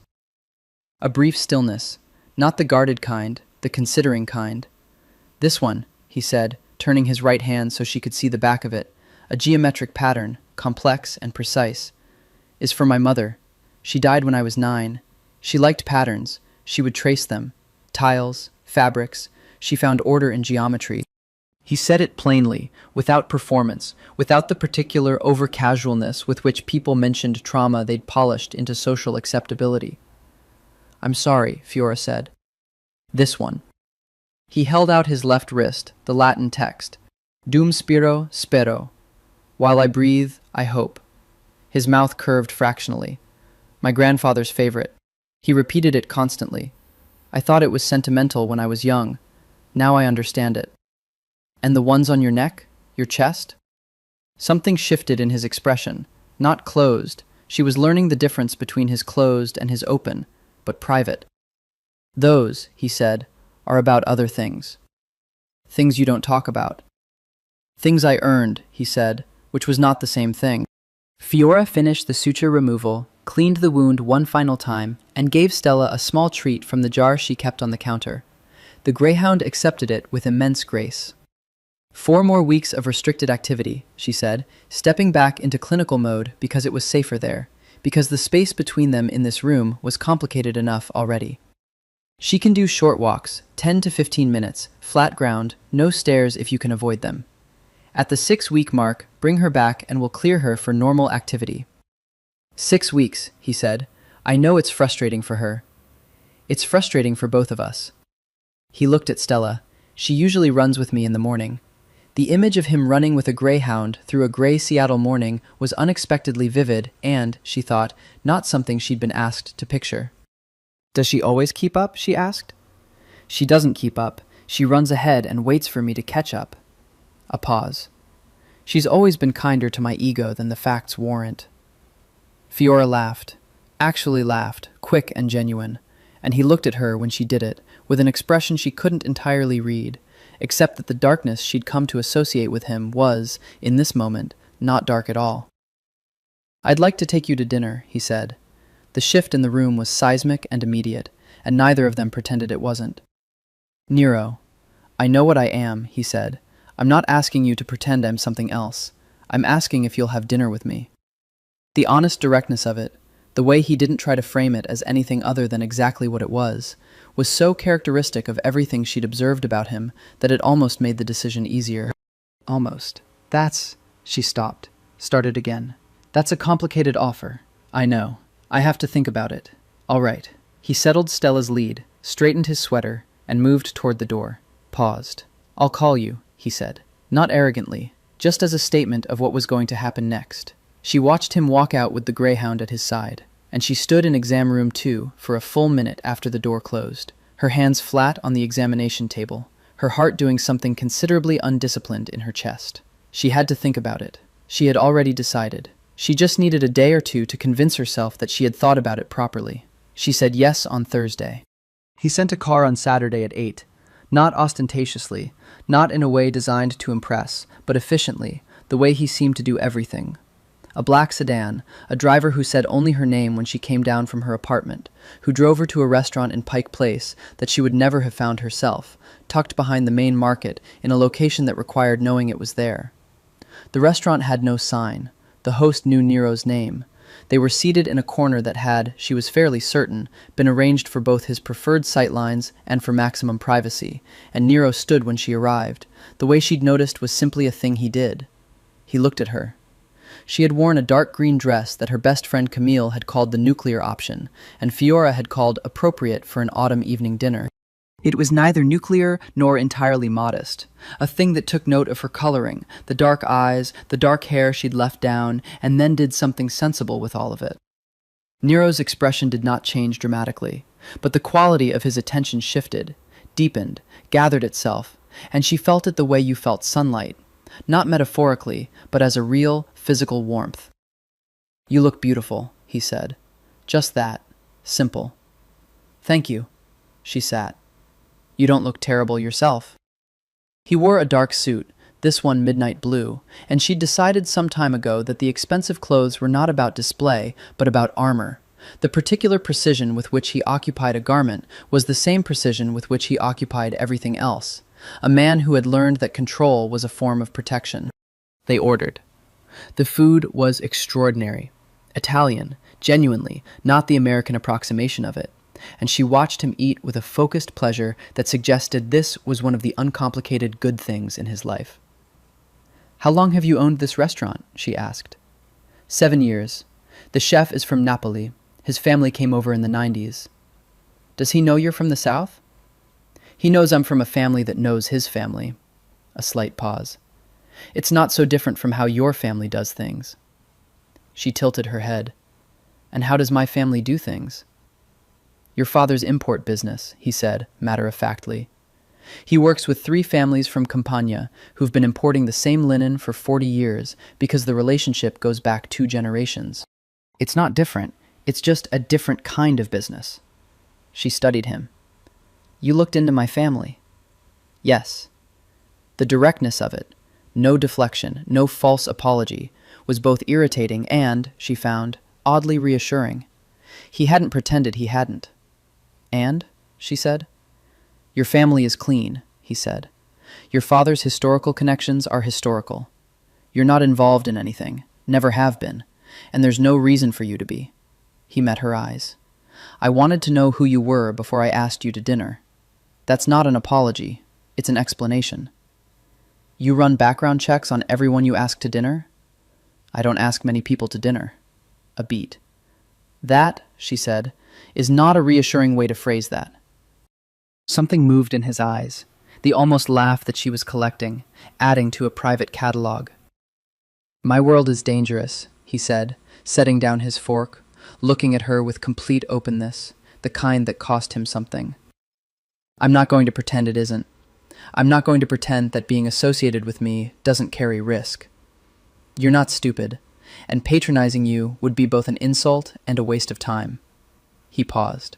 Speaker 2: A brief stillness, not the guarded kind, the considering kind. "This one," he said, turning his right hand so she could see the back of it, a geometric pattern, complex and precise, "is for my mother. She died when I was 9. She liked patterns. She would trace them. Tiles, fabrics. She found order in geometry." He said it plainly, without performance, without the particular over-casualness with which people mentioned trauma they'd polished into social acceptability. "I'm sorry," Fiora said. "This one." He held out his left wrist, the Latin text, "Dum spiro, spero." "While I breathe, I hope." His mouth curved fractionally. "My grandfather's favorite. He repeated it constantly. I thought it was sentimental when I was young. Now I understand it." "And the ones on your neck? Your chest?" Something shifted in his expression. Not closed. She was learning the difference between his closed and his open, but private. "Those," he said, "are about other things. Things you don't talk about." "Things I earned," he said, which was not the same thing. Fiora finished the suture removal, cleaned the wound one final time, and gave Stella a small treat from the jar she kept on the counter. The greyhound accepted it with immense grace. 4 more weeks of restricted activity, she said, stepping back into clinical mode because it was safer there, because the space between them in this room was complicated enough already. She can do short walks, 10 to 15 minutes, flat ground, no stairs if you can avoid them. At the 6-week mark, bring her back and we'll clear her for normal activity. 6 weeks, he said. I know it's frustrating for her. It's frustrating for both of us. He looked at Stella. She usually runs with me in the morning. The image of him running with a greyhound through a grey Seattle morning was unexpectedly vivid and, she thought, not something she'd been asked to picture. Does she always keep up? She asked. She doesn't keep up. She runs ahead and waits for me to catch up. A pause. She's always been kinder to my ego than the facts warrant. Fiora laughed. Actually laughed, quick and genuine, and he looked at her when she did it, with an expression she couldn't entirely read, except that the darkness she'd come to associate with him was, in this moment, not dark at all. I'd like to take you to dinner, he said. The shift in the room was seismic and immediate, and neither of them pretended it wasn't. Nero, I know what I am, he said. I'm not asking you to pretend I'm something else. I'm asking if you'll have dinner with me. The honest directness of it, the way he didn't try to frame it as anything other than exactly what it was so characteristic of everything she'd observed about him that it almost made the decision easier. Almost. She stopped, started again. That's a complicated offer. I know. I have to think about it. All right. He settled Stella's lead, straightened his sweater, and moved toward the door. Paused. I'll call you, he said. Not arrogantly, just as a statement of what was going to happen next. She watched him walk out with the greyhound at his side, and she stood in exam room 2 for a full minute after the door closed, her hands flat on the examination table, her heart doing something considerably undisciplined in her chest. She had to think about it. She had already decided. She just needed a day or two to convince herself that she had thought about it properly. She said yes on Thursday. He sent a car on Saturday at 8, not ostentatiously, not in a way designed to impress, but efficiently, the way he seemed to do everything. A black sedan, a driver who said only her name when she came down from her apartment, who drove her to a restaurant in Pike Place that she would never have found herself, tucked behind the main market in a location that required knowing it was there. The restaurant had no sign. The host knew Nero's name. They were seated in a corner that had, she was fairly certain, been arranged for both his preferred sightlines and for maximum privacy, and Nero stood when she arrived. The way she'd noticed was simply a thing he did. He looked at her. She had worn a dark green dress that her best friend Camille had called the nuclear option, and Fiora had called appropriate for an autumn evening dinner. It was neither nuclear nor entirely modest, a thing that took note of her coloring, the dark eyes, the dark hair she'd left down, and then did something sensible with all of it. Nero's expression did not change dramatically, but the quality of his attention shifted, deepened, gathered itself, and she felt it the way you felt sunlight, not metaphorically, but as a real, physical warmth. "You look beautiful," he said. Just that. Simple. "Thank you." She sat. "You don't look terrible yourself." He wore a dark suit, this one midnight blue, and she'd decided some time ago that the expensive clothes were not about display, but about armor. The particular precision with which he occupied a garment was the same precision with which he occupied everything else. A man who had learned that control was a form of protection. They ordered. The food was extraordinary. Italian, genuinely, not the American approximation of it. And she watched him eat with a focused pleasure that suggested this was one of the uncomplicated good things in his life. "How long have you owned this restaurant?" she asked. 7 years. The chef is from Napoli. His family came over in the 90s. "Does he know you're from the South?" "He knows I'm from a family that knows his family." A slight pause. "It's not so different from how your family does things." She tilted her head. "And how does my family do things?" "Your father's import business," he said, matter-of-factly. "He works with 3 families from Campania who've been importing the same linen for 40 years because the relationship goes back 2 generations. It's not different. It's just a different kind of business." She studied him. "You looked into my family." "Yes." The directness of it, no deflection, no false apology, was both irritating and, she found, oddly reassuring. He hadn't pretended he hadn't. "And?" she said. "Your family is clean," he said. "Your father's historical connections are historical. You're not involved in anything, never have been, and there's no reason for you to be." He met her eyes. "I wanted to know who you were before I asked you to dinner. That's not an apology, it's an explanation." "You run background checks on everyone you ask to dinner?" "I don't ask many people to dinner." A beat. "That," she said, "is not a reassuring way to phrase that." Something moved in his eyes, the almost laugh that she was collecting, adding to a private catalogue. "My world is dangerous," he said, setting down his fork, looking at her with complete openness, the kind that cost him something. "I'm not going to pretend it isn't. I'm not going to pretend that being associated with me doesn't carry risk. You're not stupid, and patronizing you would be both an insult and a waste of time." He paused.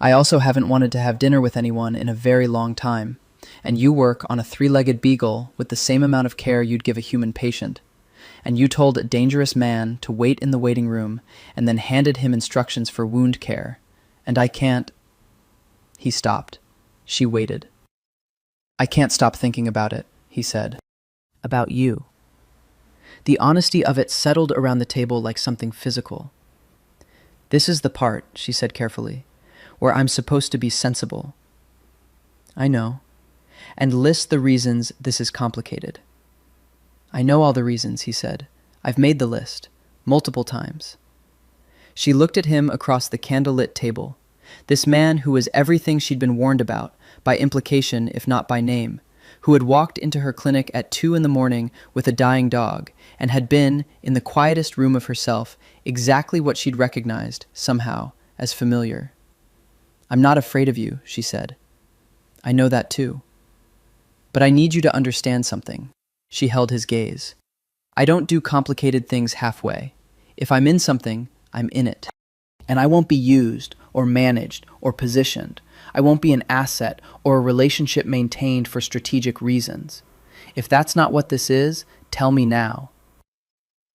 Speaker 2: "I also haven't wanted to have dinner with anyone in a very long time, and you work on a 3-legged beagle with the same amount of care you'd give a human patient. And you told a dangerous man to wait in the waiting room and then handed him instructions for wound care, and I can't—" He stopped. She waited. "I can't stop thinking about it," he said. "About you." The honesty of it settled around the table like something physical. "This is the part," she said carefully, "where I'm supposed to be sensible." "I know. And list the reasons this is complicated." "I know all the reasons," he said. "I've made the list, multiple times." She looked at him across the candlelit table, this man who was everything she'd been warned about, by implication if not by name, who had walked into her clinic at 2 in the morning with a dying dog, and had been, in the quietest room of herself, exactly what she'd recognized, somehow, as familiar. "I'm not afraid of you," she said. "I know that too. But I need you to understand something." She held his gaze. "I don't do complicated things halfway. If I'm in something, I'm in it. And I won't be used, or managed, or positioned. I won't be an asset, or a relationship maintained for strategic reasons. If that's not what this is, tell me now."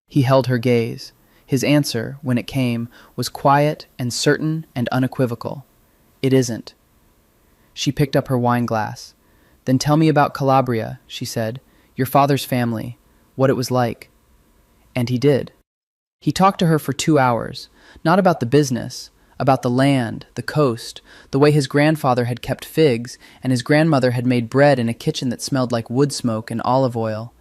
Speaker 2: He held her gaze. His answer, when it came, was quiet and certain and unequivocal. "It isn't." She picked up her wine glass. "Then tell me about Calabria," she said. "Your father's family, what it was like." And he did. He talked to her for 2 hours, not about the business, about the land, the coast, the way his grandfather had kept figs and his grandmother had made bread in a kitchen that smelled like wood smoke and olive oil,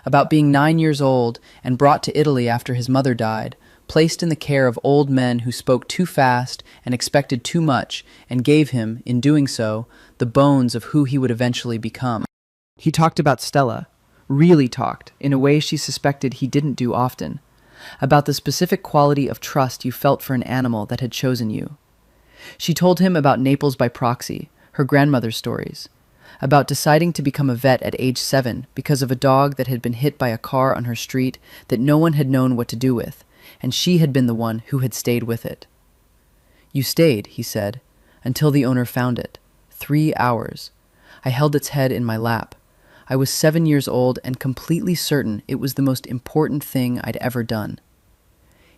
Speaker 2: about being 9 years old and brought to Italy after his mother died, placed in the care of old men who spoke too fast and expected too much, and gave him, in doing so, the bones of who he would eventually become. He talked about Stella, really talked, in a way she suspected he didn't do often, about the specific quality of trust you felt for an animal that had chosen you. She told him about Naples by proxy, her grandmother's stories, about deciding to become a vet at age 7 because of a dog that had been hit by a car on her street that no one had known what to do with, and she had been the one who had stayed with it. "You stayed," he said, "until the owner found it. 3 hours. I held its head in my lap. I was 7 years old and completely certain it was the most important thing I'd ever done."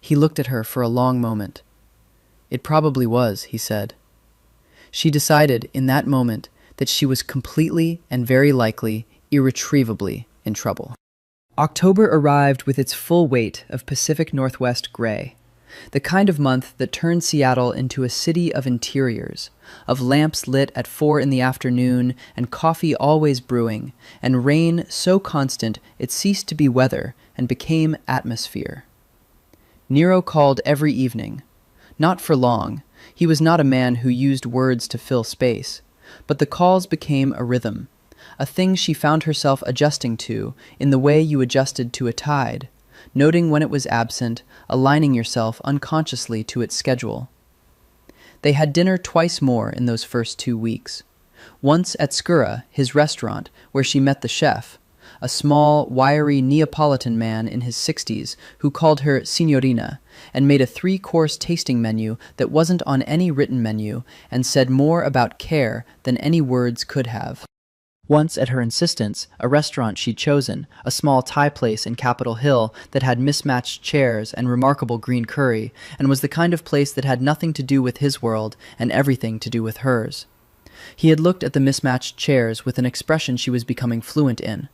Speaker 2: He looked at her for a long moment. "It probably was," he said. She decided in that moment that she was completely and very likely irretrievably in trouble. October arrived with its full weight of Pacific Northwest gray, the kind of month that turned Seattle into a city of interiors, of lamps lit at 4 in the afternoon and coffee always brewing, and rain so constant it ceased to be weather and became atmosphere. Nero called every evening. Not for long. He was not a man who used words to fill space, but the calls became a rhythm, a thing she found herself adjusting to in the way you adjusted to a tide, noting when it was absent, aligning yourself unconsciously to its schedule. They had dinner twice more in those first 2 weeks. Once at Skura, his restaurant, where she met the chef, a small, wiry Neapolitan man in his 60s who called her Signorina and made a 3-course tasting menu that wasn't on any written menu and said more about care than any words could have. Once, at her insistence, a restaurant she'd chosen, a small Thai place in Capitol Hill that had mismatched chairs and remarkable green curry, and was the kind of place that had nothing to do with his world and everything to do with hers. He had looked at the mismatched chairs with an expression she was becoming fluent in,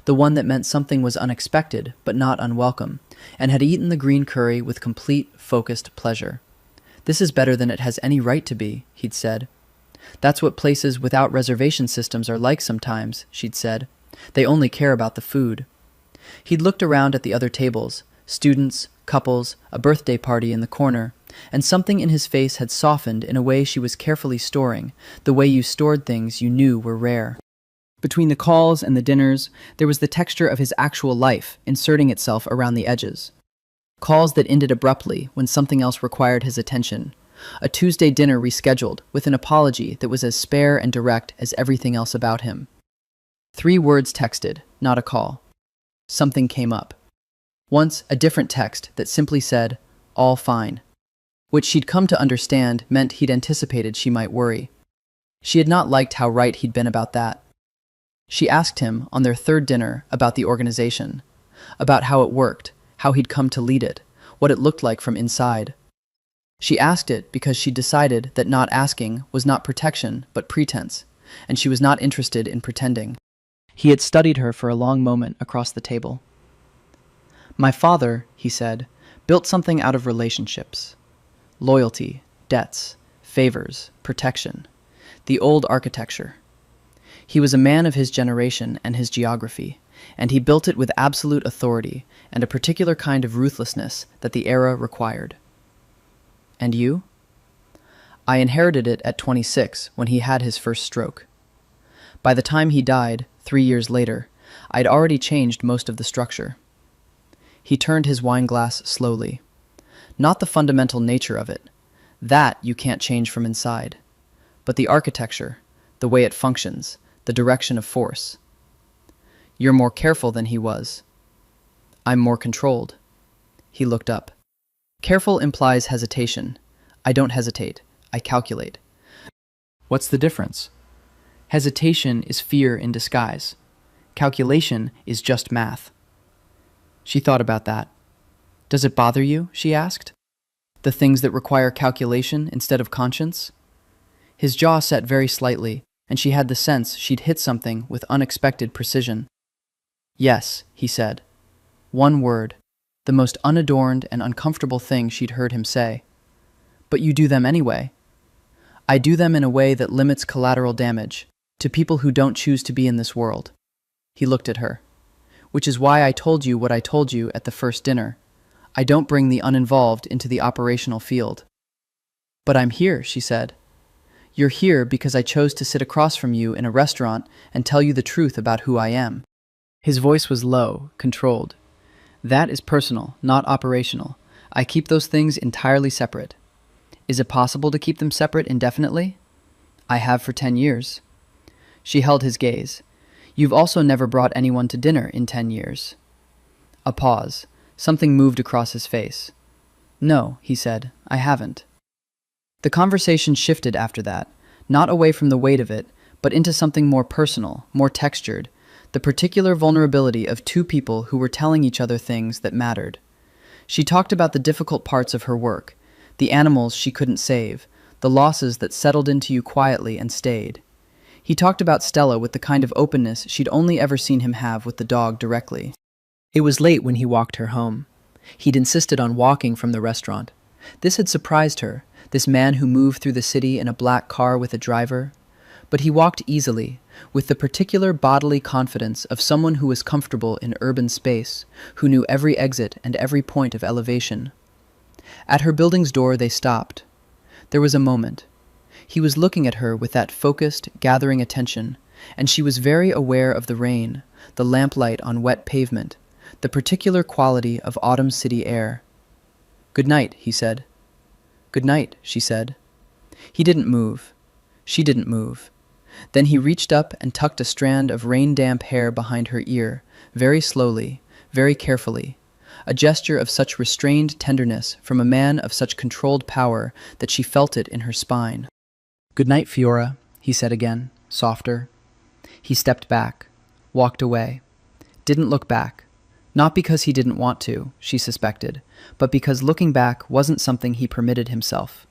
Speaker 2: the one that meant something was unexpected but not unwelcome, and had eaten the green curry with complete, focused pleasure. "This is better than it has any right to be," he'd said. "That's what places without reservation systems are like sometimes," she'd said. "They only care about the food." He'd looked around at the other tables, students, couples, a birthday party in the corner, and something in his face had softened in a way she was carefully storing, the way you stored things you knew were rare. Between the calls and the dinners, there was the texture of his actual life inserting itself around the edges. Calls that ended abruptly when something else required his attention. A Tuesday dinner rescheduled with an apology that was as spare and direct as everything else about him. 3 words texted, not a call. Something came up. Once, a different text that simply said, "All fine," which she'd come to understand meant he'd anticipated she might worry. She had not liked how right he'd been about that. She asked him, on their 3rd dinner, about the organization, about how it worked, how he'd come to lead it, what it looked like from inside. She asked it because she decided that not asking was not protection, but pretense, and she was not interested in pretending. He had studied her for a long moment across the table. "My father," he said, "built something out of relationships. Loyalty, debts, favors, protection. The old architecture. He was a man of his generation and his geography, and he built it with absolute authority and a particular kind of ruthlessness that the era required. And you?" "I inherited it at 26 when he had his first stroke. By the time he died, 3 years later, I'd already changed most of the structure." He turned his wine glass slowly. "Not the fundamental nature of it. That you can't change from inside. But the architecture, the way it functions, the direction of force. You're more careful than he was. I'm more controlled." He looked up. "Careful implies hesitation. I don't hesitate. I calculate." "What's the difference?" "Hesitation is fear in disguise. Calculation is just math." She thought about that. "Does it bother you?" she asked. "The things that require calculation instead of conscience?" His jaw set very slightly, and she had the sense she'd hit something with unexpected precision. "Yes," he said. One word, the most unadorned and uncomfortable thing she'd heard him say. "But you do them anyway." "I do them in a way that limits collateral damage, to people who don't choose to be in this world." He looked at her. which is why I told you what I told you at the first dinner. I don't bring the uninvolved into the operational field. But I'm here, she said. You're here because I chose to sit across from you in a restaurant and tell you the truth about who I am. His voice was low, controlled. That is personal, not operational. I keep those things entirely separate. Is it possible to keep them separate indefinitely? I have for 10 years. She held his gaze. You've also never brought anyone to dinner in 10 years. A pause. Something moved across his face. No, he said, I haven't. The conversation shifted after that, not away from the weight of it, but into something more personal, more textured, the particular vulnerability of two people who were telling each other things that mattered. She talked about the difficult parts of her work, the animals she couldn't save, the losses that settled into you quietly and stayed. He talked about Stella with the kind of openness she'd only ever seen him have with the dog directly. It was late when he walked her home. He'd insisted on walking from the restaurant. This had surprised her, this man who moved through the city in a black car with a driver. But he walked easily, with the particular bodily confidence of someone who was comfortable in urban space, who knew every exit and every point of elevation. At her building's door they stopped. There was a moment. He was looking at her with that focused, gathering attention, and she was very aware of the rain, the lamplight on wet pavement, the particular quality of autumn city air. "Good night," he said. "Good night," she said. He didn't move. She didn't move. Then he reached up and tucked a strand of rain-damp hair behind her ear, very slowly, very carefully, a gesture of such restrained tenderness from a man of such controlled power that she felt it in her spine. "Good night, Fiora," he said again, softer. He stepped back, walked away, didn't look back. Not because he didn't want to, she suspected, but because looking back wasn't something he permitted himself.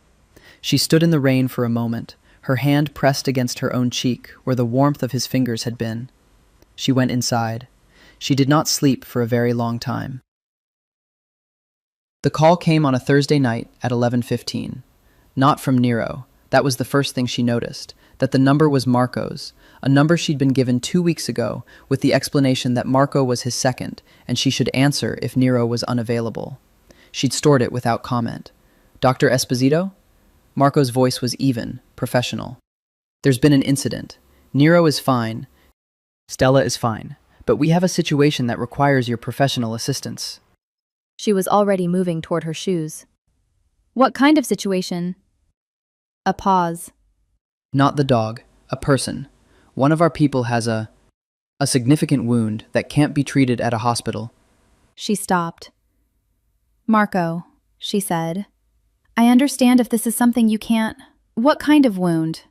Speaker 2: She stood in the rain for a moment, her hand pressed against her own cheek where the warmth of his fingers had been. She went inside. She did not sleep for a very long time. The call came on a Thursday night at 11:15. Not from Nero. That was the first thing she noticed, that the number was Marco's, a number she'd been given 2 weeks ago with the explanation that Marco was his second and she should answer if Nero was unavailable. She'd stored it without comment. "Dr. Esposito?" Marco's voice was even, professional. "There's been an incident. Nero is fine. Stella is fine. But we have a situation that requires your professional assistance."
Speaker 3: She was already moving toward her shoes. "What kind of situation?" A pause.
Speaker 2: "Not the dog. A person. One of our people has a significant wound that can't be treated at a hospital."
Speaker 3: She stopped. "Marco," she said, "I understand if this is something you can't... What kind of wound?"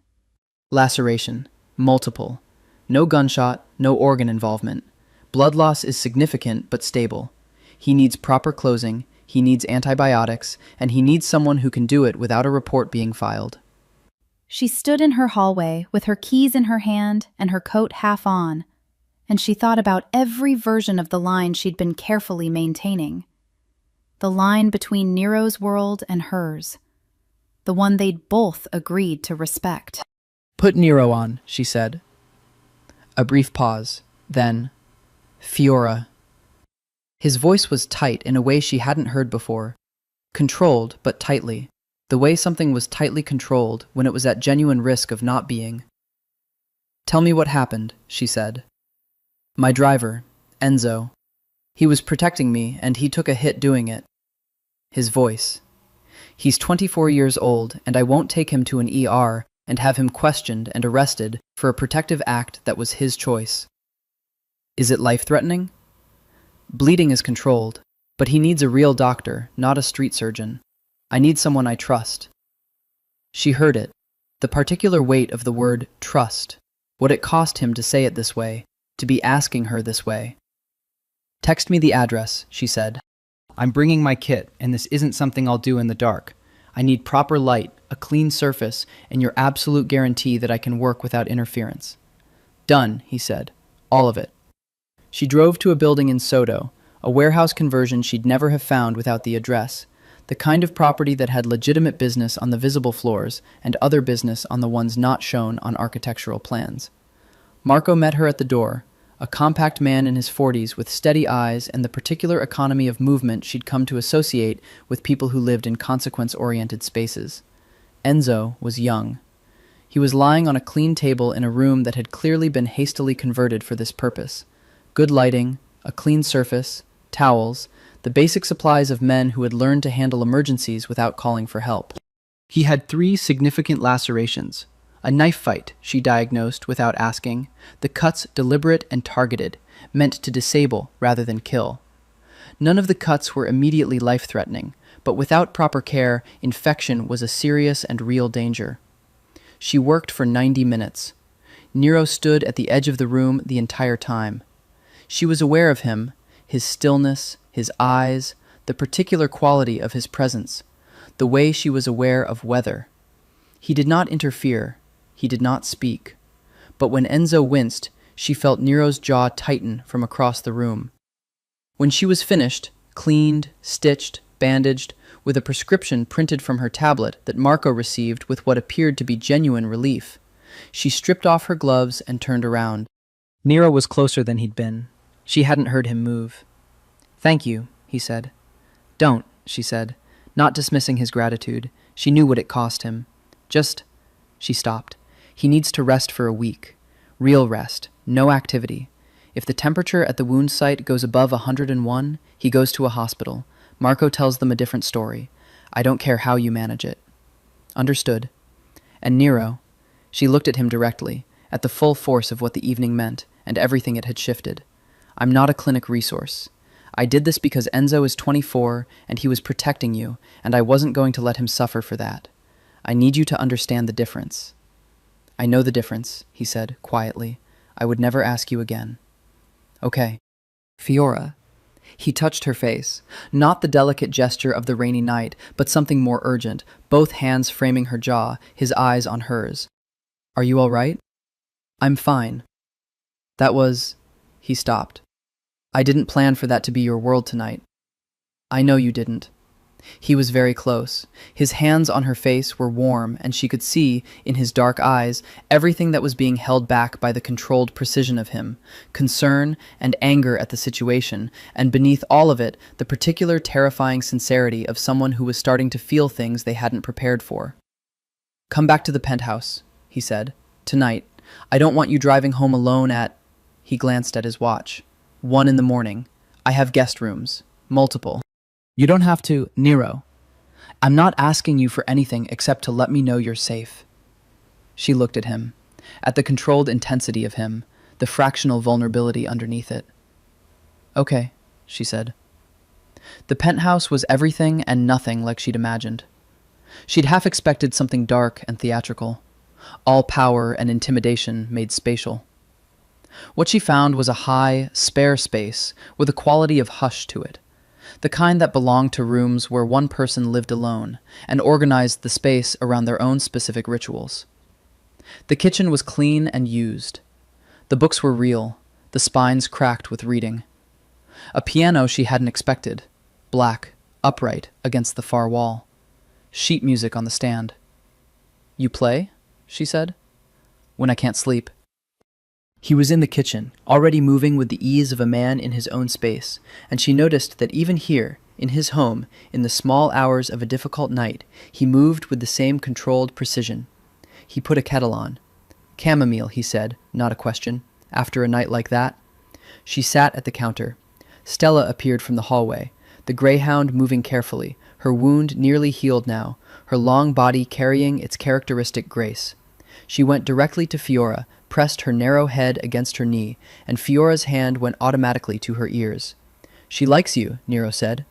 Speaker 2: "Laceration. Multiple. No gunshot, no organ involvement. Blood loss is significant but stable. He needs proper closing, he needs antibiotics, and he needs someone who can do it without a report being filed."
Speaker 3: She stood in her hallway with her keys in her hand and her coat half on, and she thought about every version of the line she'd been carefully maintaining. The line between Nero's world and hers. The one they'd both agreed to respect.
Speaker 2: "Put Nero on," she said. A brief pause. Then, "Fiora." His voice was tight in a way she hadn't heard before. Controlled, but tightly. The way something was tightly controlled when it was at genuine risk of not being. "Tell me what happened," she said. "My driver, Enzo. He was protecting me, and he took a hit doing it." His voice. "He's 24 years old, and I won't take him to an ER and have him questioned and arrested for a protective act that was his choice." "Is it life-threatening?" "Bleeding is controlled, but he needs a real doctor, not a street surgeon. I need someone I trust." She heard it, the particular weight of the word trust, what it cost him to say it this way, to be asking her this way. "Text me the address," she said. "I'm bringing my kit, and this isn't something I'll do in the dark. I need proper light, a clean surface, and your absolute guarantee that I can work without interference." "Done," he said. "All of it." She drove to a building in Soto, a warehouse conversion she'd never have found without the address, the kind of property that had legitimate business on the visible floors and other business on the ones not shown on architectural plans. Marco met her at the door, a compact man in his 40s with steady eyes and the particular economy of movement she'd come to associate with people who lived in consequence-oriented spaces. Enzo was young. He was lying on a clean table in a room that had clearly been hastily converted for this purpose. Good lighting, a clean surface, towels, the basic supplies of men who had learned to handle emergencies without calling for help.
Speaker 1: He had 3 significant lacerations. A knife fight, she diagnosed without asking, the cuts deliberate and targeted, meant to disable rather than kill. None of the cuts were immediately life-threatening, but without proper care, infection was a serious and real danger. She worked for 90 minutes. Nero stood at the edge of the room the entire time. She was aware of him, his stillness, his eyes, the particular quality of his presence, the way she was aware of weather. He did not interfere. He did not speak. But when Enzo winced, she felt Nero's jaw tighten from across the room. When she was finished, cleaned, stitched, bandaged, with a prescription printed from her tablet that Marco received with what appeared to be genuine relief, she stripped off her gloves and turned around. Nero was closer than he'd been. She hadn't heard him move. "Thank you," he said. "Don't," she said, not dismissing his gratitude. She knew what it cost him. "Just—" She stopped. "He needs to rest for a week. Real rest. No activity. If the temperature at the wound site goes above 101, he goes to a hospital. Marco tells them a different story. I don't care how you manage it." "Understood." And Nero, she looked at him directly, at the full force of what the evening meant, and everything it had shifted. "I'm not a clinic resource. I did this because Enzo is 24, and he was protecting you, and I wasn't going to let him suffer for that. I need you to understand the difference." "I know the difference," he said, quietly. "I would never ask you again." "Okay." "Fiora." He touched her face, not the delicate gesture of the rainy night, but something more urgent, both hands framing her jaw, his eyes on hers. "Are you all right?" "I'm fine." "That was—" He stopped. "I didn't plan for that to be your world tonight." "I know you didn't." He was very close. His hands on her face were warm, and she could see, in his dark eyes, everything that was being held back by the controlled precision of him, concern and anger at the situation, and beneath all of it, the particular terrifying sincerity of someone who was starting to feel things they hadn't prepared for. "Come back to the penthouse," he said. "Tonight. I don't want you driving home alone at—" He glanced at his watch. "1 in the morning. I have guest rooms. Multiple." "You don't have to, Nero. I'm not asking you for anything except to let me know you're safe." She looked at him, at the controlled intensity of him, the fractional vulnerability underneath it. "Okay," she said. The penthouse was everything and nothing like she'd imagined. She'd half expected something dark and theatrical, all power and intimidation made spatial. What she found was a high, spare space with a quality of hush to it, the kind that belonged to rooms where one person lived alone and organized the space around their own specific rituals. The kitchen was clean and used. The books were real, the spines cracked with reading. A piano she hadn't expected, black, upright against the far wall. Sheet music on the stand. "You play?" she said. "When I can't sleep." He was in the kitchen, already moving with the ease of a man in his own space, and she noticed that even here, in his home, in the small hours of a difficult night, he moved with the same controlled precision. He put a kettle on. "Chamomile," he said, not a question, "after a night like that." She sat at the counter. Stella appeared from the hallway, the greyhound moving carefully, her wound nearly healed now, her long body carrying its characteristic grace. She went directly to Fiora, pressed her narrow head against her knee, and Fiora's hand went automatically to her ears. "She likes you," Nero said.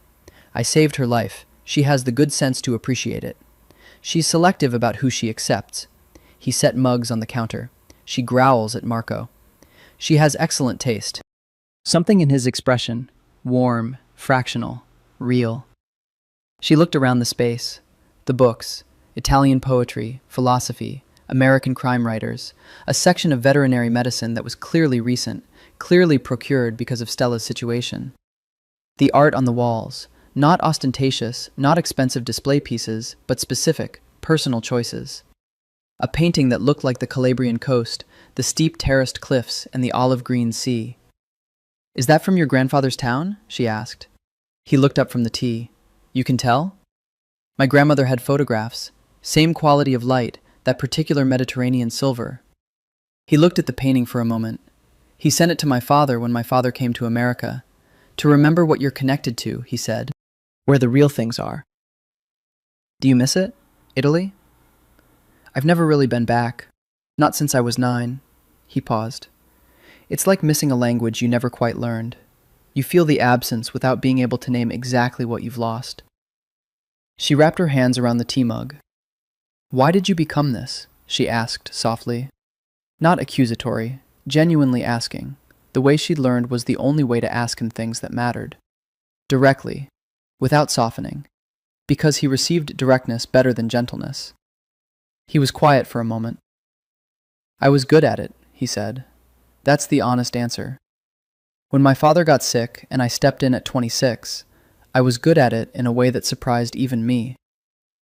Speaker 1: "I saved her life. She has the good sense to appreciate it. She's selective about who she accepts." He set mugs on the counter. "She growls at Marco. She has excellent taste." Something in his expression, warm, fractional, real. She looked around the space. The books, Italian poetry, philosophy, American crime writers, a section of veterinary medicine that was clearly recent, clearly procured because of Stella's situation. The art on the walls, not ostentatious, not expensive display pieces, but specific, personal choices. A painting that looked like the Calabrian coast, the steep terraced cliffs, and the olive green sea.
Speaker 2: Is that from your grandfather's town? She asked. He looked up from the tea. You can tell? My grandmother had photographs. Same quality of light, that particular Mediterranean silver. He looked at the painting for a moment. He sent it to my father when my father came to America. To remember what you're connected to, he said. Where the real things are. Do you miss it? Italy? I've never really been back. Not since I was 9. He paused. It's like missing a language you never quite learned. You feel the absence without being able to name exactly what you've lost. She wrapped her hands around the tea mug. Why did you become this? She asked softly. Not accusatory, genuinely asking. The way she'd learned was the only way to ask in things that mattered. Directly, without softening, because he received directness better than gentleness. He was quiet for a moment. I was good at it, he said. That's the honest answer. When my father got sick and I stepped in at 26, I was good at it in a way that surprised even me.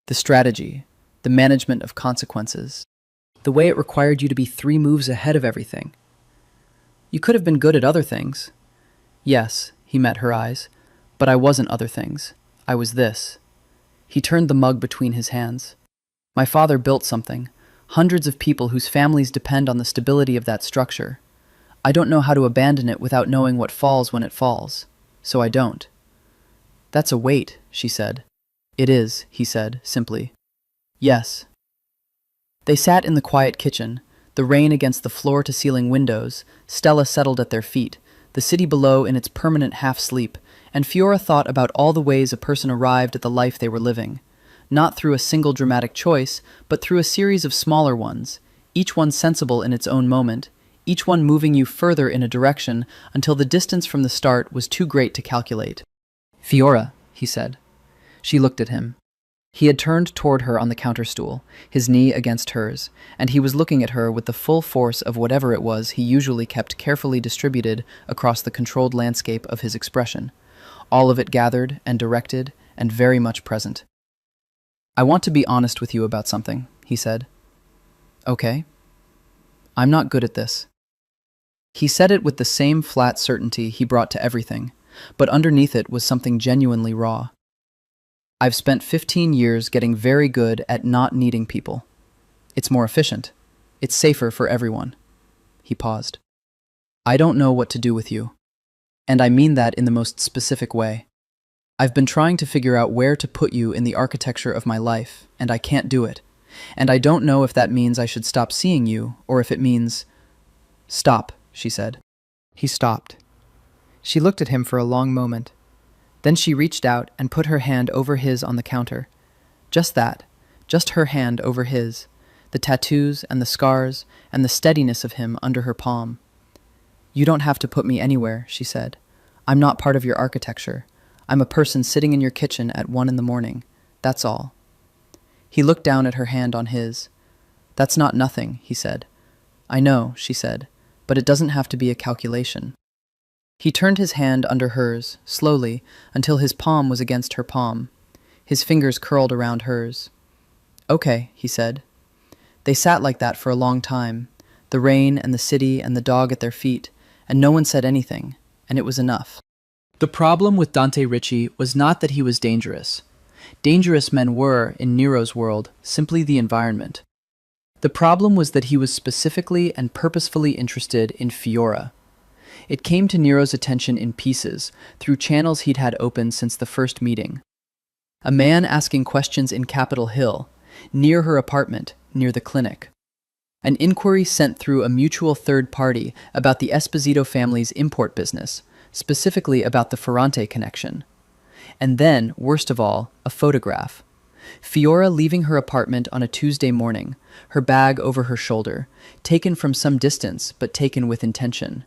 Speaker 2: The strategy, the management of consequences, the way it required you to be 3 moves ahead of everything. You could have been good at other things. Yes, he met her eyes, but I wasn't other things. I was this. He turned the mug between his hands. My father built something, hundreds of people whose families depend on the stability of that structure. I don't know how to abandon it without knowing what falls when it falls, so I don't. That's a weight, she said. It is, he said, simply. Yes. They sat in the quiet kitchen, the rain against the floor-to-ceiling windows. Stella settled at their feet, the city below in its permanent half-sleep, and Fiora thought about all the ways a person arrived at the life they were living. Not through a single dramatic choice, but through a series of smaller ones, each one sensible in its own moment, each one moving you further in a direction until the distance from the start was too great to calculate. Fiora, he said. She looked at him. He had turned toward her on the counterstool, his knee against hers, and he was looking at her with the full force of whatever it was he usually kept carefully distributed across the controlled landscape of his expression, all of it gathered and directed and very much present. I want to be honest with you about something, he said. Okay. I'm not good at this. He said it with the same flat certainty he brought to everything, but underneath it was something genuinely raw. I've spent 15 years getting very good at not needing people. It's more efficient. It's safer for everyone. He paused. I don't know what to do with you. And I mean that in the most specific way. I've been trying to figure out where to put you in the architecture of my life, and I can't do it. And I don't know if that means I should stop seeing you, or if it means... Stop, she said. He stopped. She looked at him for a long moment. Then she reached out and put her hand over his on the counter. Just that, just her hand over his, the tattoos and the scars and the steadiness of him under her palm. You don't have to put me anywhere, she said. I'm not part of your architecture. I'm a person sitting in your kitchen at 1 a.m. That's all. He looked down at her hand on his. That's not nothing, he said. I know, she said, but it doesn't have to be a calculation. He turned his hand under hers, slowly, until his palm was against her palm. His fingers curled around hers. Okay, he said. They sat like that for a long time, the rain and the city and the dog at their feet, and no one said anything, and it was enough. The problem with Dante Ricci was not that he was dangerous. Dangerous men were, in Nero's world, simply the environment. The problem was that he was specifically and purposefully interested in Fiora. It came to Nero's attention in pieces, through channels he'd had open since the first meeting. A man asking questions in Capitol Hill, near her apartment, near the clinic. An inquiry sent through a mutual third party about the Esposito family's import business, specifically about the Ferrante connection. And then, worst of all, a photograph. Fiora leaving her apartment on a Tuesday morning, her bag over her shoulder, taken from some distance but taken with intention.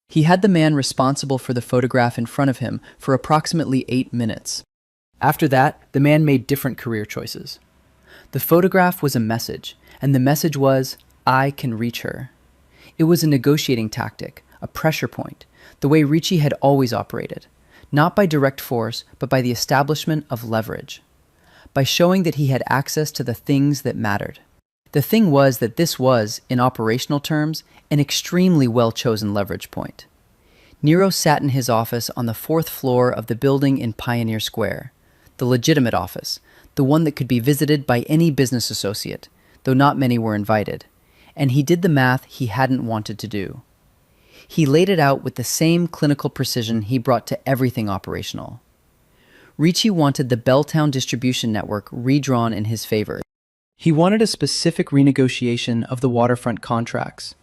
Speaker 2: He had the man responsible for the photograph in front of him for approximately 8 minutes. After that, the man made different career choices. The photograph was a message, and the message was, I can reach her. It was a negotiating tactic, a pressure point, the way Ricci had always operated, not by direct force, but by the establishment of leverage, by showing that he had access to the things that mattered. The thing was that this was, in operational terms, an extremely well-chosen leverage point. Nero sat in his office on the fourth floor of the building in Pioneer Square, the legitimate office, the one that could be visited by any business associate, though not many were invited, and he did the math he hadn't wanted to do. He laid it out with the same clinical precision he brought to everything operational. Ricci wanted the Belltown distribution network redrawn in his favor.
Speaker 1: He wanted a specific renegotiation of the waterfront contracts.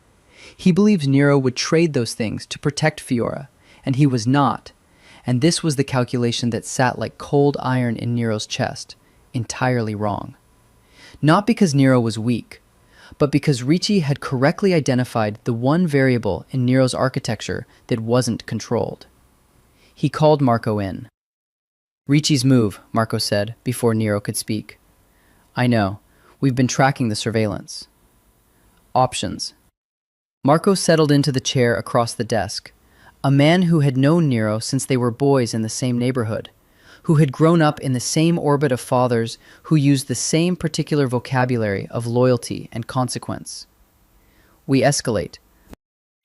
Speaker 1: He believed Nero would trade those things to protect Fiora, and he was not, and this was the calculation that sat like cold iron in Nero's chest, entirely wrong. Not because Nero was weak, but because Ricci had correctly identified the one variable in Nero's architecture that wasn't controlled. He called Marco in. "Ricci's move," Marco said, before Nero could speak. "I know. We've been tracking the surveillance." Options. Marco settled into the chair across the desk, a man who had known Nero since they were boys in the same neighborhood, who had grown up in the same orbit of fathers who used the same particular vocabulary of loyalty and consequence. "We escalate.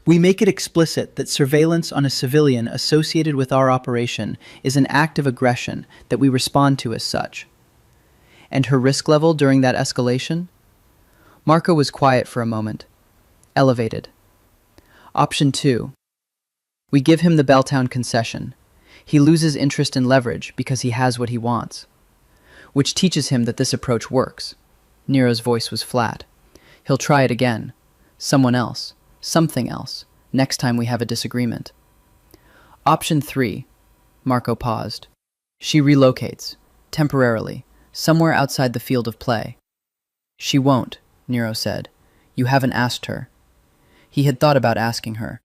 Speaker 1: We make it explicit that surveillance on a civilian associated with our operation is an act of aggression that we respond to as such." And her risk level during that escalation? Marco was quiet for a moment. Elevated. Option 2. We give him the Belltown concession. He loses interest and leverage because he has what he wants. Which teaches him that this approach works. Nero's voice was flat. He'll try it again. Someone else. Something else. Next time we have a disagreement. Option 3. Marco paused. She relocates. Temporarily. Somewhere outside the field of play. She won't, Nero said. You haven't asked her. He had thought about asking her.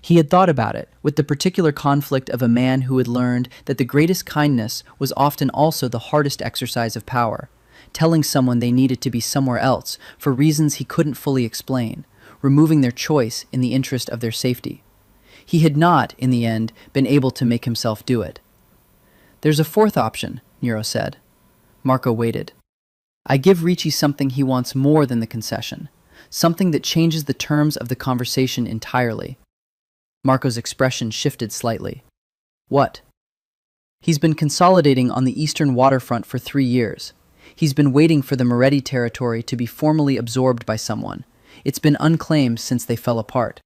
Speaker 1: He had thought about it, with the particular conflict of a man who had learned that the greatest kindness was often also the hardest exercise of power, telling someone they needed to be somewhere else for reasons he couldn't fully explain, removing their choice in the interest of their safety. He had not, in the end, been able to make himself do it. There's a fourth option, Nero said. Marco waited. I give Ricci something he wants more than the concession, something that changes the terms of the conversation entirely. Marco's expression shifted slightly. What? He's been consolidating on the eastern waterfront for 3 years. He's been waiting for the Moretti territory to be formally absorbed by someone. It's been unclaimed since they fell apart.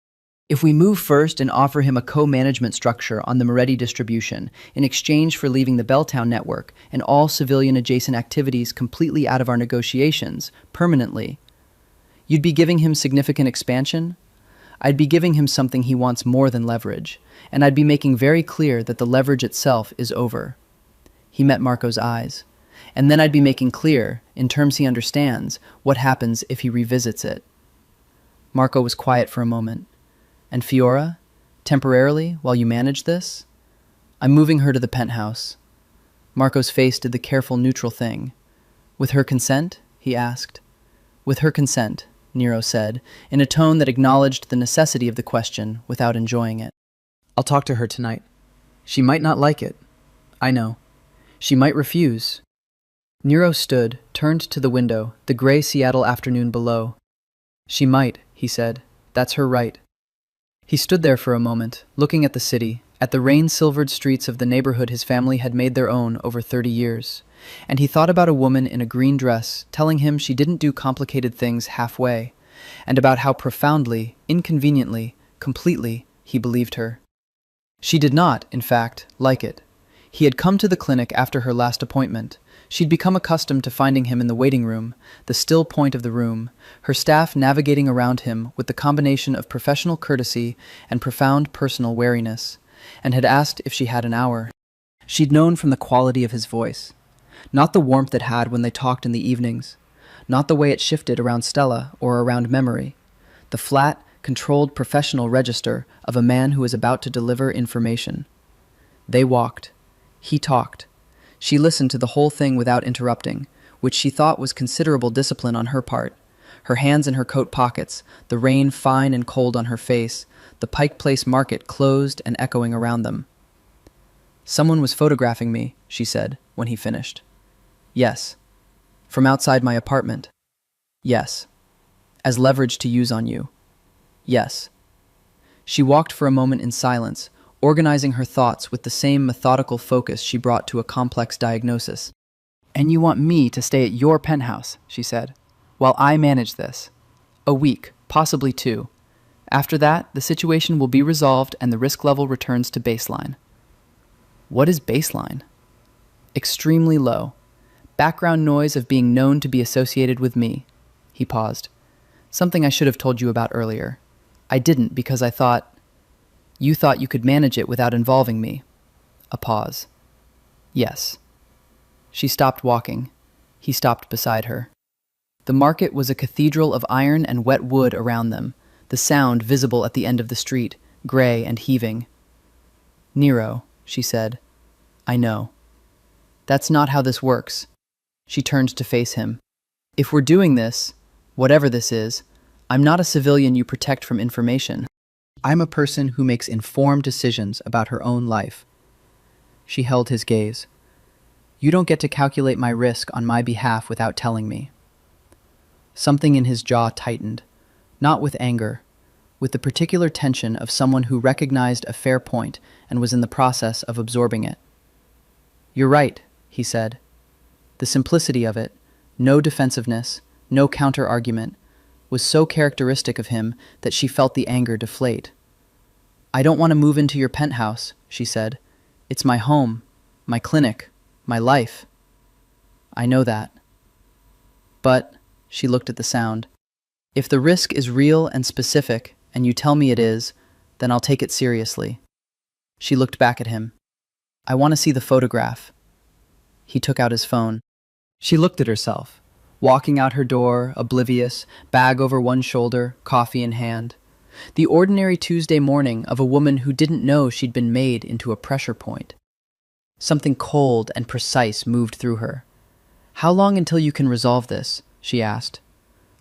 Speaker 1: If we move first and offer him a co-management structure on the Moretti distribution in exchange for leaving the Belltown network and all civilian-adjacent activities completely out of our negotiations, permanently, you'd be giving him significant expansion? I'd be giving him something he wants more than leverage, and I'd be making very clear that the leverage itself is over. He met Marco's eyes. And then I'd be making clear, in terms he understands, what happens if he revisits it. Marco was quiet for a moment. And Fiora, temporarily, while you manage this? I'm moving her to the penthouse. Marco's face did the careful, neutral thing. With her consent? He asked. With her consent, Nero said, in a tone that acknowledged the necessity of the question without enjoying it. I'll talk to her tonight. She might not like it. I know. She might refuse. Nero stood, turned to the window, the gray Seattle afternoon below. She might, he said. That's her right. He stood there for a moment, looking at the city, at the rain-silvered streets of the neighborhood his family had made their own over 30 years, and he thought about a woman in a green dress telling him she didn't do complicated things halfway, and about how profoundly, inconveniently, completely he believed her. She did not, in fact, like it. He had come to the clinic after her last appointment. She'd become accustomed to finding him in the waiting room, the still point of the room, her staff navigating around him with the combination of professional courtesy and profound personal wariness, and had asked if she had an hour. She'd known from the quality of his voice, not the warmth it had when they talked in the evenings, not the way it shifted around Stella or around memory, the flat, controlled professional register of a man who was about to deliver information. They walked. He talked. She listened to the whole thing without interrupting, which she thought was considerable discipline on her part, her hands in her coat pockets, the rain fine and cold on her face, the Pike Place market closed and echoing around them. Someone was photographing me, she said, when he finished. Yes. From outside my apartment. Yes. As leverage to use on you. Yes. She walked for a moment in silence,
Speaker 2: organizing her thoughts with the same methodical focus she brought to a complex diagnosis.
Speaker 1: "And you want me to stay at your penthouse," she said, "while I manage this. A week, possibly 2. After that, the situation will be resolved and the risk level returns to baseline." What is baseline? Extremely low. Background noise of being known to be associated with me. He paused. Something I should have told you about earlier. I didn't because I thought... You thought you could manage it without involving me. A pause. Yes. She stopped walking. He stopped beside her. The market was a cathedral of iron and wet wood around them, the sound visible at the end of the street, gray and heaving. "Nero," she said. "I know. That's not how this works." She turned to face him. "If we're doing this, whatever this is, I'm not a civilian you protect from information. I'm a person who makes informed decisions about her own life." She held his gaze. "You don't get to calculate my risk on my behalf without telling me." Something in his jaw tightened, not with anger, with the particular tension of someone who recognized a fair point and was in the process of absorbing it. "You're right," he said. The simplicity of it, no defensiveness, no counter-argument, was so characteristic of him that she felt the anger deflate. "I don't want to move into your penthouse," she said. "It's my home, my clinic, my life." "I know that." "But," she looked at the sound, "if the risk is real and specific, and you tell me it is, then I'll take it seriously." She looked back at him. "I want to see the photograph." He took out his phone. She looked at herself, walking out her door, oblivious, bag over one shoulder, coffee in hand. The ordinary Tuesday morning of a woman who didn't know she'd been made into a pressure point. Something cold and precise moved through her. "How long until you can resolve this?" she asked.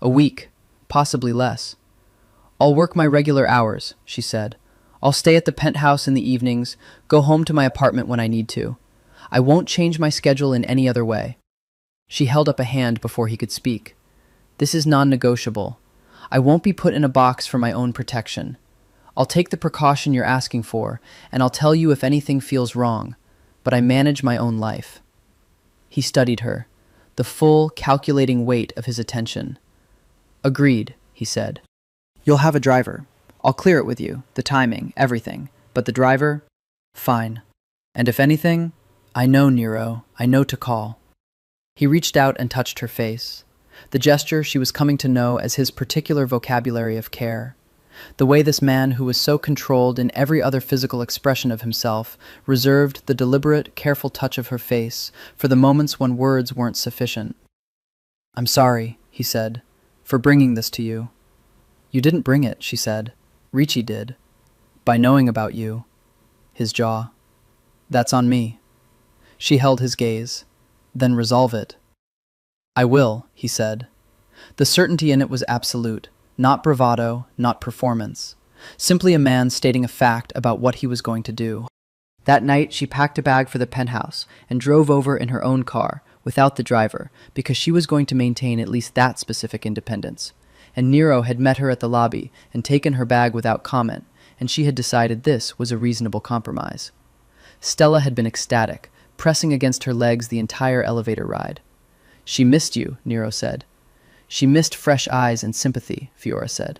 Speaker 1: "A week, possibly less." "I'll work my regular hours," she said. "I'll stay at the penthouse in the evenings, go home to my apartment when I need to. I won't change my schedule in any other way." She held up a hand before he could speak. "This is non-negotiable. I won't be put in a box for my own protection. I'll take the precaution you're asking for, and I'll tell you if anything feels wrong, but I manage my own life." He studied her, the full, calculating weight of his attention. "Agreed," he said. "You'll have a driver. I'll clear it with you, the timing, everything. But the driver? Fine. And if anything, I know, Nero, I know to call." He reached out and touched her face. The gesture she was coming to know as his particular vocabulary of care. The way this man who was so controlled in every other physical expression of himself reserved the deliberate, careful touch of her face for the moments when words weren't sufficient. "I'm sorry," he said, "for bringing this to you." "You didn't bring it," she said. "Ricci did. By knowing about you." His jaw. "That's on me." She held his gaze. "Then resolve it." "I will," he said. The certainty in it was absolute, not bravado, not performance. Simply a man stating a fact about what he was going to do. That night, she packed a bag for the penthouse and drove over in her own car, without the driver, because she was going to maintain at least that specific independence. And Nero had met her at the lobby and taken her bag without comment, and she had decided this was a reasonable compromise. Stella had been ecstatic, pressing against her legs the entire elevator ride. "She missed you," Nero said. "She missed fresh eyes and sympathy," Fiora said.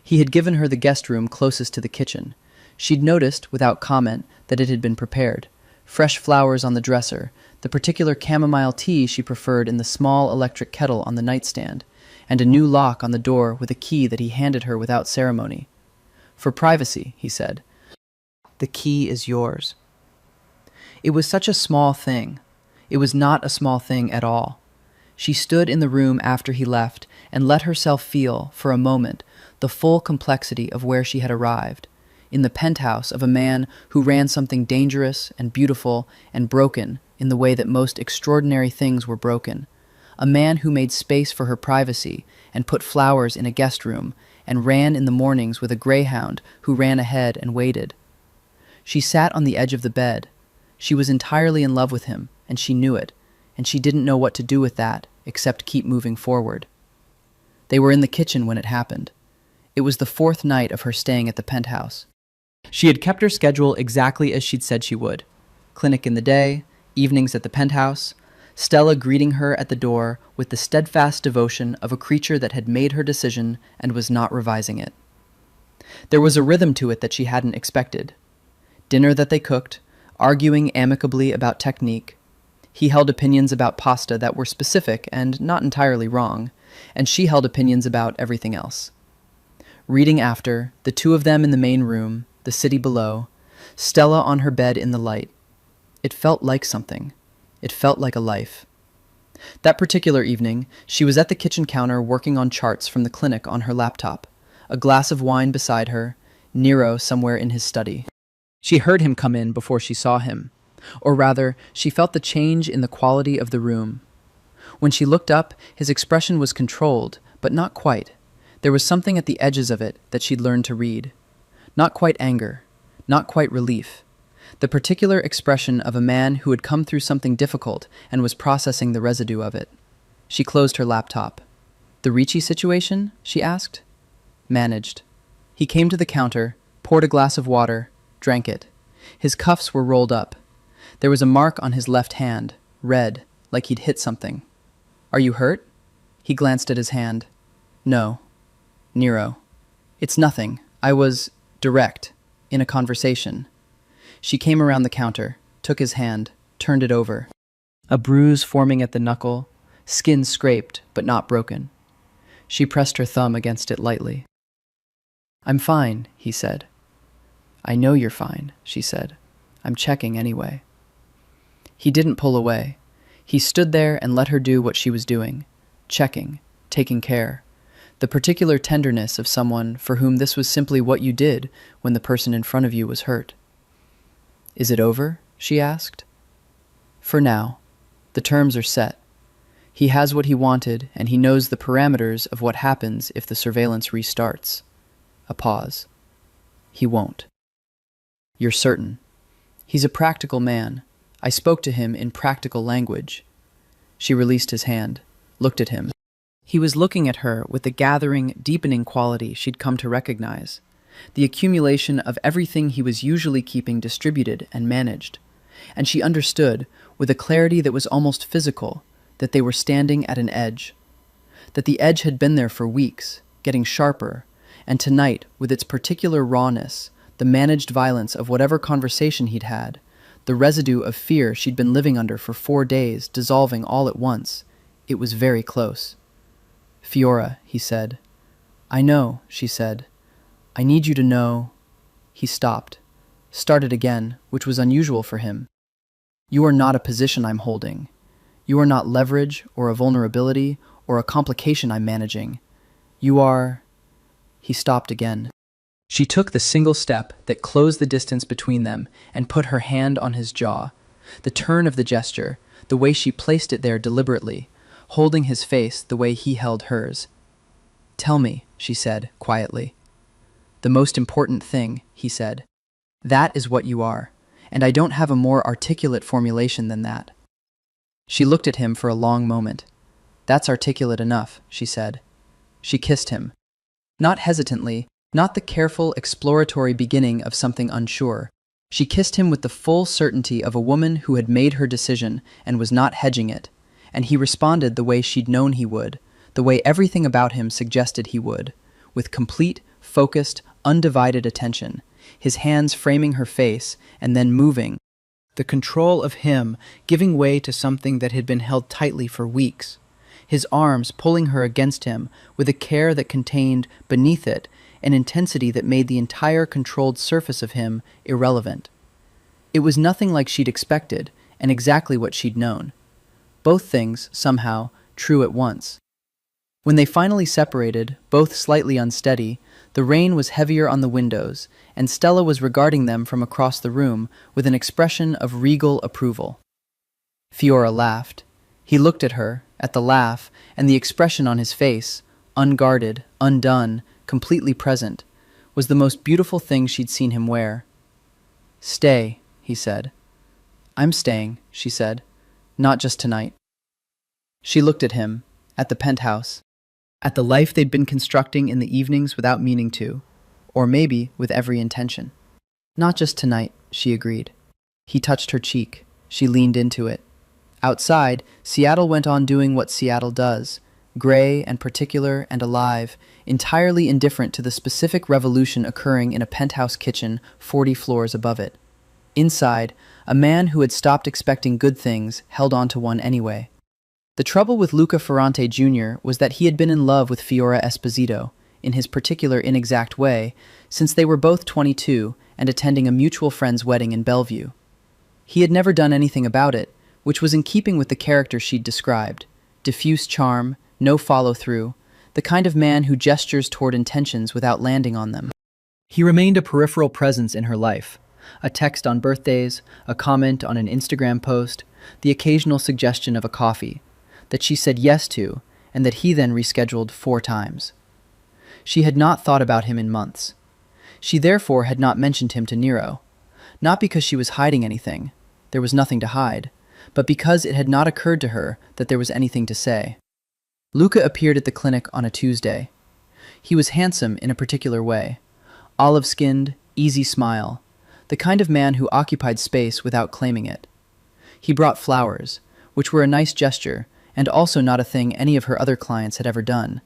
Speaker 1: He had given her the guest room closest to the kitchen. She'd noticed, without comment, that it had been prepared. Fresh flowers on the dresser, the particular chamomile tea she preferred in the small electric kettle on the nightstand, and a new lock on the door with a key that he handed her without ceremony. "For privacy," he said. "The key is yours." It was such a small thing. It was not a small thing at all. She stood in the room after he left and let herself feel, for a moment, the full complexity of where she had arrived, in the penthouse of a man who ran something dangerous and beautiful and broken in the way that most extraordinary things were broken, a man who made space for her privacy and put flowers in a guest room and ran in the mornings with a greyhound who ran ahead and waited. She sat on the edge of the bed. She was entirely in love with him, and she knew it, and she didn't know what to do with that except keep moving forward. They were in the kitchen when it happened. It was the 4th night of her staying at the penthouse.
Speaker 2: She had kept her schedule exactly as she'd said she would. Clinic in the day, evenings at the penthouse, Stella greeting her at the door with the steadfast devotion of a creature that had made her decision and was not revising it. There was a rhythm to it that she hadn't expected. Dinner that they cooked, arguing amicably about technique. He held opinions about pasta that were specific and not entirely wrong, and she held opinions about everything else. Reading after, the two of them in the main room, the city below, Stella on her bed in the light. It felt like something. It felt like a life. That particular evening, she was at the kitchen counter working on charts from the clinic on her laptop, a glass of wine beside her, Nero somewhere in his study. She heard him come in before she saw him, or rather, she felt the change in the quality of the room. When she looked up, his expression was controlled, but not quite. There was something at the edges of it that she'd learned to read. Not quite anger, not quite relief. The particular expression of a man who had come through something difficult and was processing the residue of it. She closed her laptop. "The Ricci situation?" she asked. Managed. He came to the counter, poured a glass of water, drank it. His cuffs were rolled up. There was a mark on his left hand, red, like he'd hit something. "Are you hurt?" He glanced at his hand. "No." Nero. "It's nothing. I was direct, in a conversation." She came around the counter, took his hand, turned it over. A bruise forming at the knuckle, skin scraped but not broken. She pressed her thumb against it lightly. "I'm fine," he said. "I know you're fine," she said. "I'm checking anyway." He didn't pull away. He stood there and let her do what she was doing, checking, taking care. The particular tenderness of someone for whom this was simply what you did when the person in front of you was hurt. "Is it over?" she asked. "For now. The terms are set. He has what he wanted, and he knows the parameters of what happens if the surveillance restarts." A pause. "He won't." "You're certain?" "He's a practical man. I spoke to him in practical language." She released his hand, looked at him. He was looking at her with the gathering, deepening quality she'd come to recognize. The accumulation of everything he was usually keeping distributed and managed. And she understood, with a clarity that was almost physical, that they were standing at an edge. That the edge had been there for weeks, getting sharper, and tonight, with its particular rawness, the managed violence of whatever conversation he'd had, the residue of fear she'd been living under for 4 days dissolving all at once, it was very close. "Fiora," he said. "I know," she said. "I need you to know." He stopped, started again, which was unusual for him. "You are not a position I'm holding. You are not leverage or a vulnerability or a complication I'm managing. You are..." He stopped again. She took the single step that closed the distance between them and put her hand on his jaw. The turn of the gesture, the way she placed it there deliberately, holding his face the way he held hers. "Tell me," she said, quietly. "The most important thing," he said. "That is what you are, and I don't have a more articulate formulation than that." She looked at him for a long moment. "That's articulate enough," she said. She kissed him. Not hesitantly, not the careful, exploratory beginning of something unsure. She kissed him with the full certainty of a woman who had made her decision and was not hedging it, and he responded the way she'd known he would, the way everything about him suggested he would, with complete, focused, undivided attention, his hands framing her face and then moving. The control of him giving way to something that had been held tightly for weeks, his arms pulling her against him with a care that contained, beneath it, an intensity that made the entire controlled surface of him irrelevant. It was nothing like she'd expected, and exactly what she'd known. Both things, somehow, true at once. When they finally separated, both slightly unsteady, the rain was heavier on the windows, and Stella was regarding them from across the room with an expression of regal approval. Fiora laughed. He looked at her, at the laugh, and the expression on his face, unguarded, undone, completely present, was the most beautiful thing she'd seen him wear. "Stay," he said. "I'm staying," she said. "Not just tonight." She looked at him, at the penthouse, at the life they'd been constructing in the evenings without meaning to, or maybe with every intention. Not just tonight, she agreed. He touched her cheek. She leaned into it. Outside, Seattle went on doing what Seattle does, gray and particular and alive, entirely indifferent to the specific revolution occurring in a penthouse kitchen 40 floors above it. Inside, a man who had stopped expecting good things held on to one anyway. The trouble with Luca Ferrante Jr. was that he had been in love with Fiora Esposito, in his particular inexact way, since they were both 22 and attending a mutual friend's wedding in Bellevue. He had never done anything about it, which was in keeping with the character she'd described. Diffuse charm, no follow-through, the kind of man who gestures toward intentions without landing on them. He remained a peripheral presence in her life. A text on birthdays, a comment on an Instagram post, the occasional suggestion of a coffee, that she said yes to, and that he then rescheduled 4 times. She had not thought about him in months. She therefore had not mentioned him to Nero, not because she was hiding anything, there was nothing to hide, but because it had not occurred to her that there was anything to say. Luca appeared at the clinic on a Tuesday. He was handsome in a particular way, olive-skinned, easy smile, the kind of man who occupied space without claiming it. He brought flowers, which were a nice gesture, and also not a thing any of her other clients had ever done,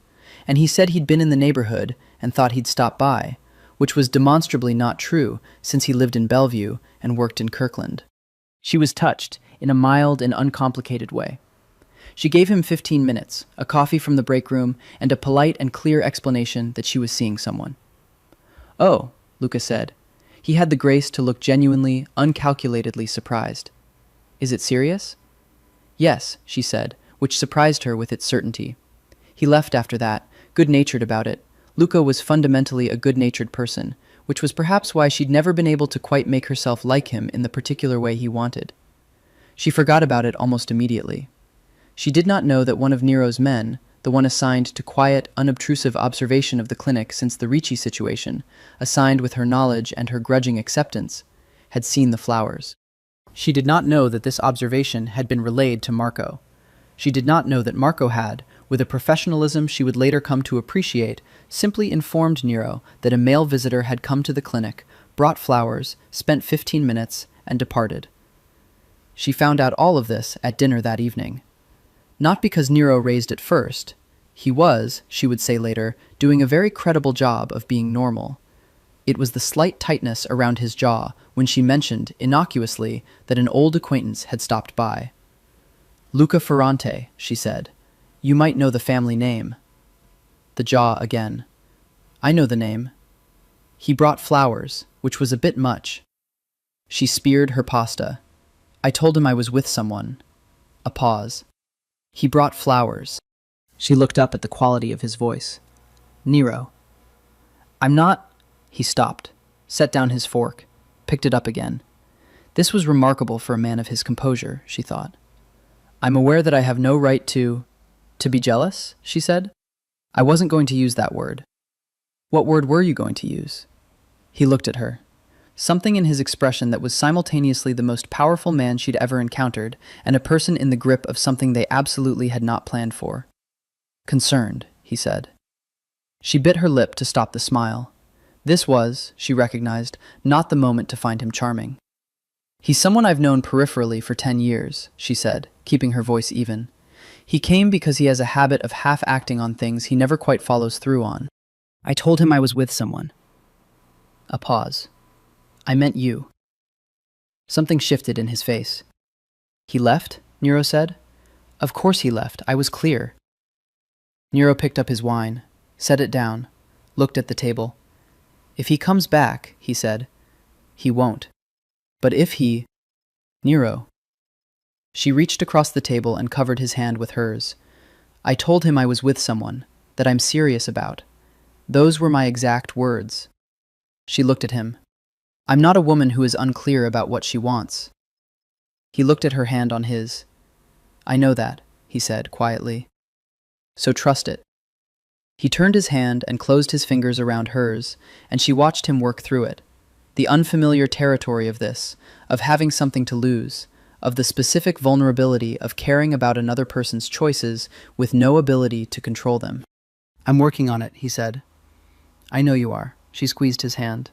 Speaker 2: and he said he'd been in the neighborhood and thought he'd stop by, which was demonstrably not true since he lived in Bellevue and worked in Kirkland. She was touched, in a mild and uncomplicated way. She gave him 15 minutes, a coffee from the break room, and a polite and clear explanation that she was seeing someone. "Oh," Luca said. He had the grace to look genuinely, uncalculatedly surprised. "Is it serious?" "Yes," she said, which surprised her with its certainty. He left after that, good-natured about it. Luca was fundamentally a good-natured person, which was perhaps why she'd never been able to quite make herself like him in the particular way he wanted. She forgot about it almost immediately. She did not know that one of Nero's men, the one assigned to quiet, unobtrusive observation of the clinic since the Ricci situation, assigned with her knowledge and her grudging acceptance, had seen the flowers. She did not know that this observation had been relayed to Marco. She did not know that Marco had, with a professionalism she would later come to appreciate, simply informed Nero that a male visitor had come to the clinic, brought flowers, spent 15 minutes, and departed. She found out all of this at dinner that evening. Not because Nero raised it first. He was, she would say later, doing a very credible job of being normal. It was the slight tightness around his jaw when she mentioned, innocuously, that an old acquaintance had stopped by. "Luca Ferrante," she said. "You might know the family name." The jaw again. "I know the name. He brought flowers, which was a bit much." She speared her pasta. "I told him I was with someone." A pause. "He brought flowers." She looked up at the quality of his voice. "Nero." "I'm not—" He stopped, set down his fork, picked it up again. This was remarkable for a man of his composure, she thought. "I'm aware that I have no right to be jealous," she said. "I wasn't going to use that word." "What word were you going to use?" He looked at her. Something in his expression that was simultaneously the most powerful man she'd ever encountered and a person in the grip of something they absolutely had not planned for. "Concerned," he said. She bit her lip to stop the smile. This was, she recognized, not the moment to find him charming. "He's someone I've known peripherally for 10 years, she said, keeping her voice even. "He came because he has a habit of half-acting on things he never quite follows through on. I told him I was with someone." A pause. "I meant you." Something shifted in his face. "He left?" Nero said. "Of course he left. I was clear." Nero picked up his wine, set it down, looked at the table. "If he comes back," he said. "He won't. But if he—" "Nero." She reached across the table and covered his hand with hers. "I told him I was with someone, that I'm serious about. Those were my exact words." She looked at him. "I'm not a woman who is unclear about what she wants." He looked at her hand on his. "I know that," he said quietly. "So trust it." He turned his hand and closed his fingers around hers, and she watched him work through it. The unfamiliar territory of this, of having something to lose, of the specific vulnerability of caring about another person's choices with no ability to control them. "I'm working on it," he said. "I know you are." She squeezed his hand.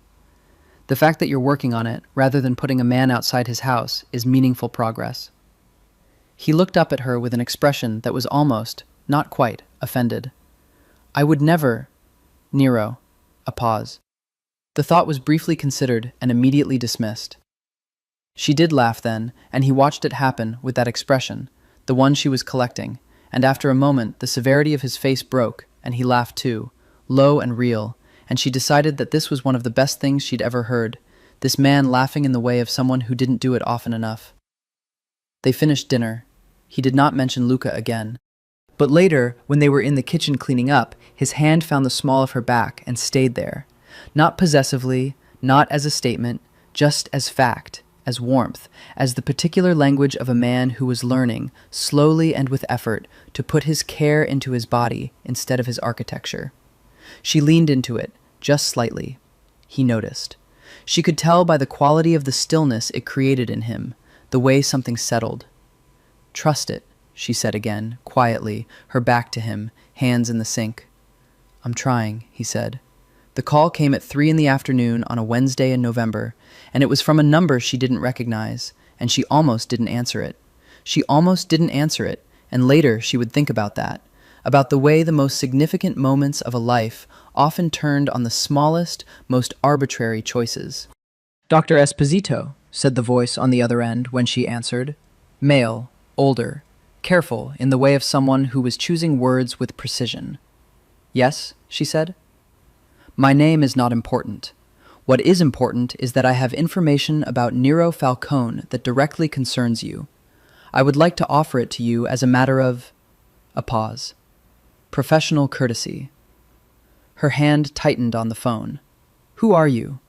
Speaker 2: The fact that you're working on it, rather than putting a man outside his house, is meaningful progress. He looked up at her with an expression that was almost, not quite, offended. I would never... Nero. A pause. The thought was briefly considered and immediately dismissed. She did laugh then, and he watched it happen with that expression, the one she was collecting, and after a moment the severity of his face broke, and he laughed too, low and real, and she decided that this was one of the best things she'd ever heard, this man laughing in the way of someone who didn't do it often enough. They finished dinner. He did not mention Luca again. But later, when they were in the kitchen cleaning up, his hand found the small of her back and stayed there. Not possessively, not as a statement, just as fact, as warmth, as the particular language of a man who was learning, slowly and with effort, to put his care into his body instead of his architecture. She leaned into it, just slightly. He noticed. She could tell by the quality of the stillness it created in him, the way something settled. Trust it, she said again, quietly, her back to him, hands in the sink. I'm trying, he said. The call came at 3 p.m. on a Wednesday in November, and it was from a number she didn't recognize, and she almost didn't answer it. She almost didn't answer it, and later she would think about that, about the way the most significant moments of a life often turned on the smallest, most arbitrary choices.
Speaker 1: Dr. Esposito, said the voice on the other end when she answered. Male, older, careful in the way of someone who was choosing words with precision. Yes, she said. My name is not important. What is important is that I have information about Nero Falcone that directly concerns you. I would like to offer it to you as a matter of... A pause. Professional courtesy. Her hand tightened on the phone. Who are you?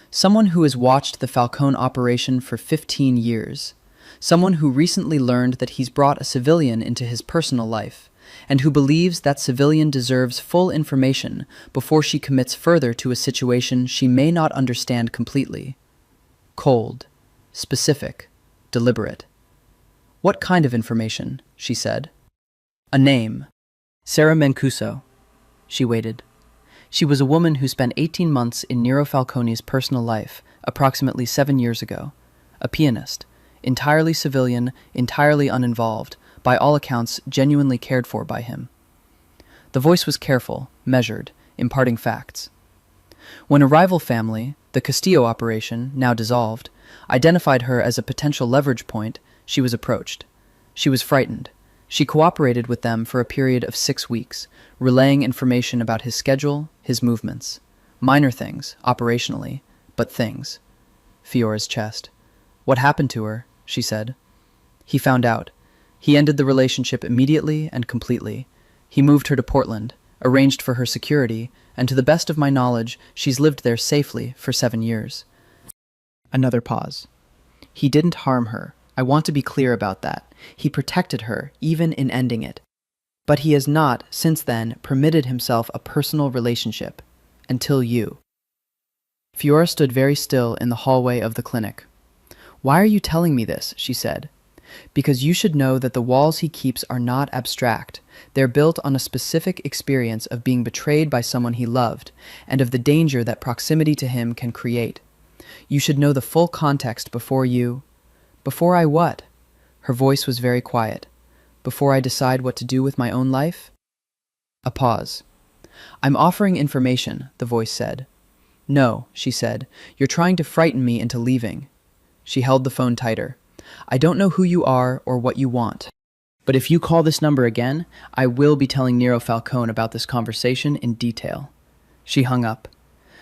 Speaker 1: Someone who has watched the Falcone operation for 15 years. Someone who recently learned that he's brought a civilian into his personal life, and who believes that civilian deserves full information before she commits further to a situation she may not understand completely. Cold, specific, deliberate. What kind of information? She said. A name. Sarah Mancuso. She waited. She was a woman who spent 18 months in Nero Falcone's personal life, approximately 7 years ago. A pianist. Entirely civilian, entirely uninvolved, by all accounts genuinely cared for by him. The voice was careful, measured, imparting facts. When a rival family, the Castillo operation, now dissolved, identified her as a potential leverage point, she was approached. She was frightened. She cooperated with them for a period of 6 weeks, relaying information about his schedule, his movements. Minor things, operationally, but things. Fiora's chest. What happened to her? She said. He found out. He ended the relationship immediately and completely. He moved her to Portland, arranged for her security, and to the best of my knowledge, she's lived there safely for 7 years. Another pause. He didn't harm her. I want to be clear about that. He protected her, even in ending it. But he has not, since then, permitted himself a personal relationship. Until you. Fiora stood very still in the hallway of the clinic. Why are you telling me this? She said. Because you should know that the walls he keeps are not abstract. They're built on a specific experience of being betrayed by someone he loved, and of the danger that proximity to him can create. You should know the full context before you... Before I what? Her voice was very quiet. Before I decide what to do with my own life? A pause. I'm offering information, the voice said. No, she said. You're trying to frighten me into leaving. She held the phone tighter. I don't know who you are or what you want. But if you call this number again, I will be telling Nero Falcone about this conversation in detail. She hung up.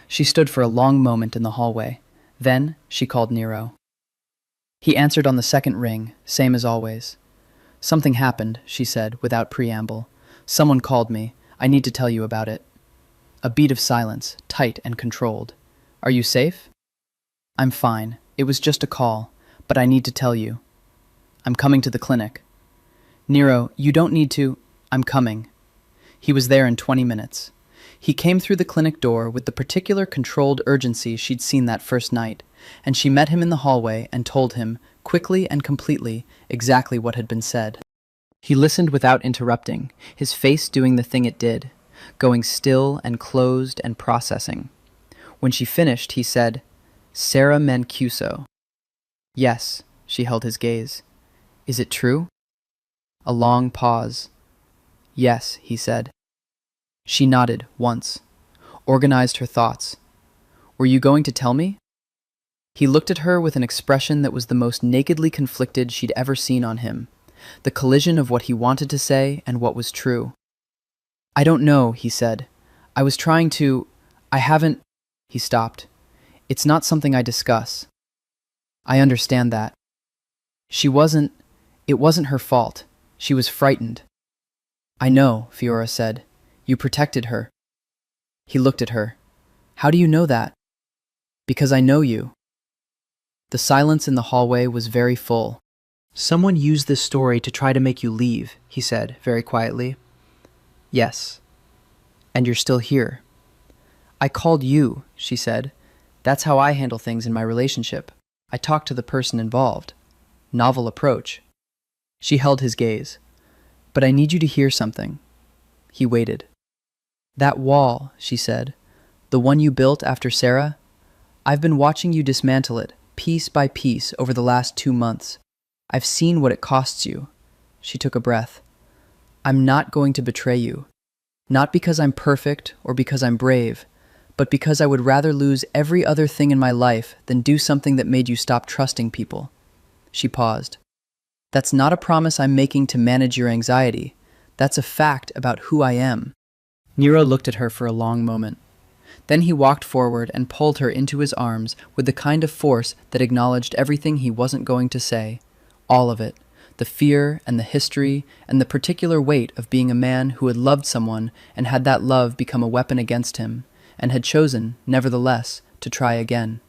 Speaker 1: She stood for a long moment in the hallway. Then she called Nero. He answered on the second ring, same as always. Something happened, she said, without preamble. Someone called me. I need to tell you about it. A beat of silence, tight and controlled. Are you safe? I'm fine. It was just a call, but I need to tell you. I'm coming to the clinic. Nero, you don't need to... I'm coming. He was there in 20 minutes. He came through the clinic door with the particular controlled urgency she'd seen that first night, and she met him in the hallway and told him, quickly and completely, exactly what had been said. He listened without interrupting, his face doing the thing it did, going still and closed and processing. When she finished, he said, Sarah Mancuso. Yes, she held his gaze. Is it true? A long pause. Yes, he said. She nodded once, organized her thoughts. Were you going to tell me? He looked at her with an expression that was the most nakedly conflicted she'd ever seen on him, the collision of what he wanted to say and what was true. I don't know, he said. I was trying to... I haven't... He stopped. It's not something I discuss. I understand that. It wasn't her fault. She was frightened. I know, Fiora said. You protected her. He looked at her. How do you know that? Because I know you. The silence in the hallway was very full. Someone used this story to try to make you leave, he said, very quietly. Yes. And you're still here. I called you, she said. That's how I handle things in my relationship. I talk to the person involved. Novel approach. She held his gaze. But I need you to hear something. He waited. That wall, she said, the one you built after Sarah, I've been watching you dismantle it, piece by piece, over the last 2 months. I've seen what it costs you. She took a breath. I'm not going to betray you. Not because I'm perfect or because I'm brave, but because I would rather lose every other thing in my life than do something that made you stop trusting people. She paused. That's not a promise I'm making to manage your anxiety. That's a fact about who I am. Nero looked at her for a long moment. Then he walked forward and pulled her into his arms with the kind of force that acknowledged everything he wasn't going to say. All of it. The fear and the history and the particular weight of being a man who had loved someone and had that love become a weapon against him, and had chosen, nevertheless, to try again.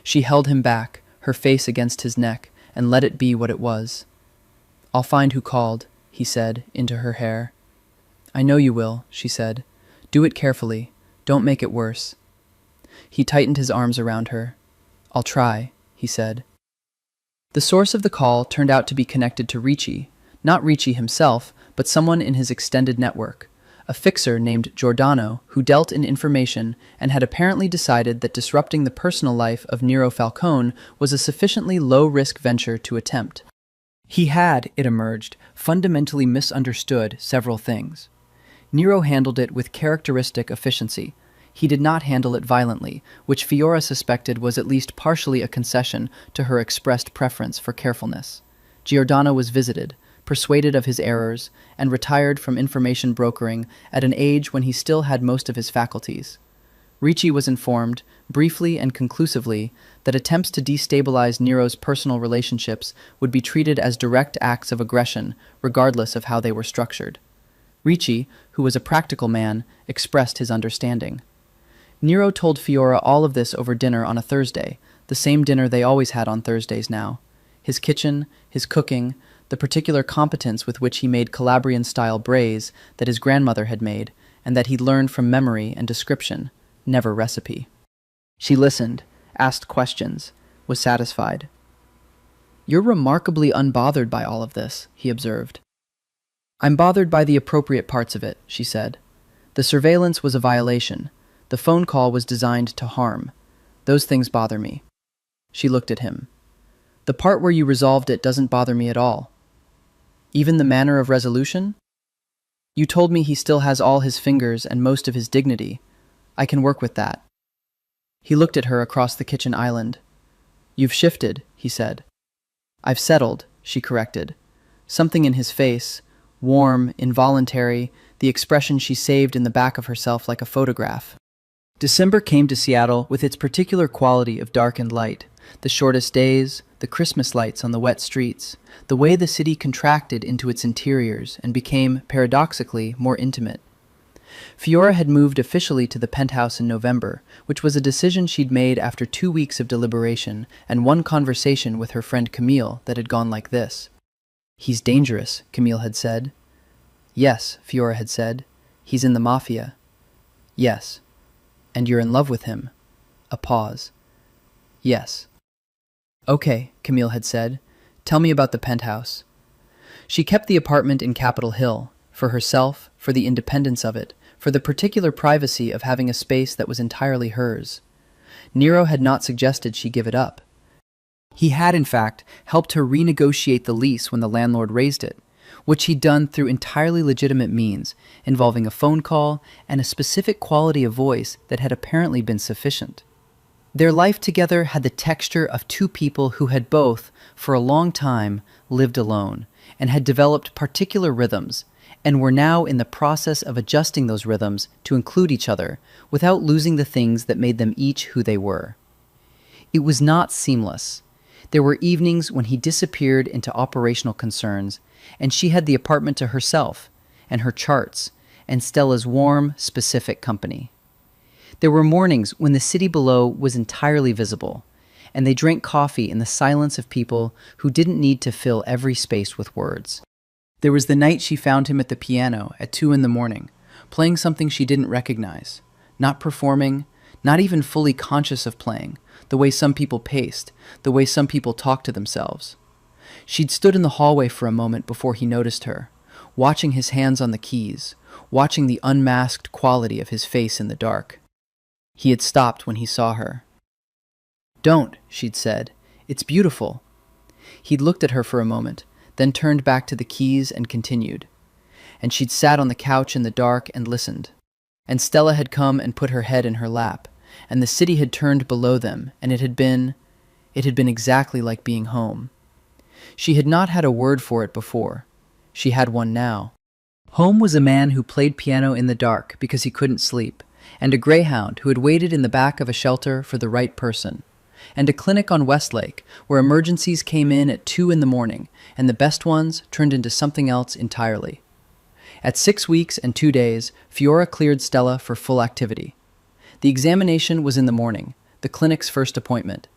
Speaker 1: She held him back, her face against his neck, and let it be what it was. I'll find who called, he said, into her hair. I know you will, she said. Do it carefully. Don't make it worse. He tightened his arms around her. I'll try, he said. The source of the call turned out to be connected to Ricci, not Ricci himself, but someone in his extended network, a fixer named Giordano who dealt in information and had apparently decided that disrupting the personal life of Nero Falcone was a sufficiently low-risk venture to attempt. He had, it emerged, fundamentally misunderstood several things. Nero handled it with characteristic efficiency. He did not handle it violently, which Fiora suspected was at least partially a concession to her expressed preference for carefulness. Giordano was visited, persuaded of his errors, and retired from information brokering at an age when he still had most of his faculties. Ricci was informed, briefly and conclusively, that attempts to destabilize Nero's personal relationships would be treated as direct acts of aggression, regardless of how they were structured. Ricci, who was a practical man, expressed his understanding. Nero told Fiora all of this over dinner on a Thursday, the same dinner they always had on Thursdays now. His kitchen, his cooking, the particular competence with which he made Calabrian-style braise that his grandmother had made, and that he'd learned from memory and description, never recipe. She listened, asked questions, was satisfied. You're remarkably unbothered by all of this, he observed. I'm bothered by the appropriate parts of it, she said. The surveillance was a violation. The phone call was designed to harm. Those things bother me. She looked at him. The part where you resolved it doesn't bother me at all. Even the manner of resolution? You told me he still has all his fingers and most of his dignity. I can work with that. He looked at her across the kitchen island. You've shifted, he said. I've settled, she corrected. Something in his face, warm, involuntary, the expression she saved in the back of herself like a photograph. December came to Seattle with its particular quality of dark and light, the shortest days, the Christmas lights on the wet streets, the way the city contracted into its interiors and became, paradoxically, more intimate. Fiora had moved officially to the penthouse in November, which was a decision she'd made after 2 weeks of deliberation and one conversation with her friend Camille that had gone like this. He's dangerous, Camille had said. Yes, Fiora had said. He's in the Mafia. Yes. And you're in love with him. A pause. Yes. Okay, Camille had said. Tell me about the penthouse. She kept the apartment in Capitol Hill, for herself, for the independence of it, for the particular privacy of having a space that was entirely hers.
Speaker 2: Nero had not suggested she give it up. He had, in fact, helped her renegotiate the lease when the landlord raised it, which he'd done through entirely legitimate means, involving a phone call and a specific quality of voice that had apparently been sufficient. Their life together had the texture of two people who had both, for a long time, lived alone, and had developed particular rhythms, and were now in the process of adjusting those rhythms to include each other without losing the things that made them each who they were. It was not seamless. There were evenings when he disappeared into operational concerns, and she had the apartment to herself, and her charts, and Stella's warm, specific company. There were mornings when the city below was entirely visible, and they drank coffee in the silence of people who didn't need to fill every space with words. There was the night she found him at the piano at 2 a.m, playing something she didn't recognize, not performing, not even fully conscious of playing, the way some people paced, the way some people talked to themselves. She'd stood in the hallway for a moment before he noticed her, watching his hands on the keys, watching the unmasked quality of his face in the dark. He had stopped when he saw her. "Don't," she'd said. "It's beautiful." He'd looked at her for a moment, then turned back to the keys and continued. And she'd sat on the couch in the dark and listened. And Stella had come and put her head in her lap, and the city had turned below them, and it had been exactly like being home. She had not had a word for it before. She had one now. Home was a man who played piano in the dark because he couldn't sleep, and a greyhound who had waited in the back of a shelter for the right person, and a clinic on Westlake where emergencies came in at 2 a.m, and the best ones turned into something else entirely. At 6 weeks and 2 days, Fiora cleared Stella for full activity. The examination was in the morning, the clinic's first appointment.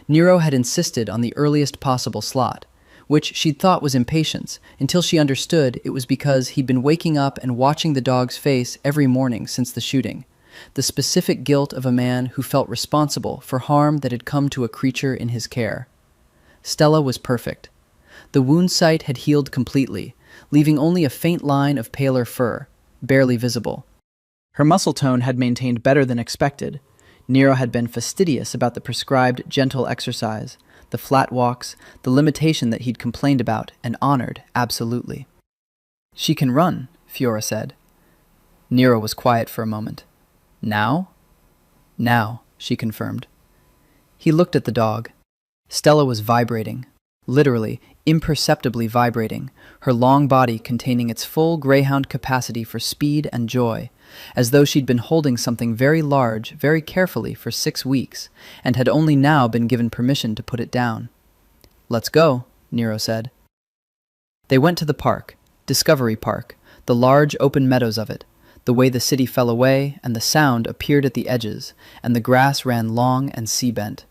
Speaker 2: Nero had insisted on the earliest possible slot, which she'd thought was impatience, until she understood it was because he'd been waking up and watching the dog's face every morning since the shooting, the specific guilt of a man who felt responsible for harm that had come to a creature in his care. Stella was perfect. The wound site had healed completely, leaving only a faint line of paler fur, barely visible. Her muscle tone had maintained better than expected. Nero had been fastidious about the prescribed gentle exercise, the flat walks, the limitation that he'd complained about and honored absolutely. "She can run," Fiora said. Nero was quiet for a moment. "Now?" "Now," she confirmed. He looked at the dog. Stella was vibrating, literally, imperceptibly vibrating, her long body containing its full greyhound capacity for speed and joy, as though she'd been holding something very large very carefully for 6 weeks, and had only now been given permission to put it down. "Let's go," Nero said. They went to the park, Discovery Park, the large open meadows of it, the way the city fell away and the sound appeared at the edges, and the grass ran long and sea-bent.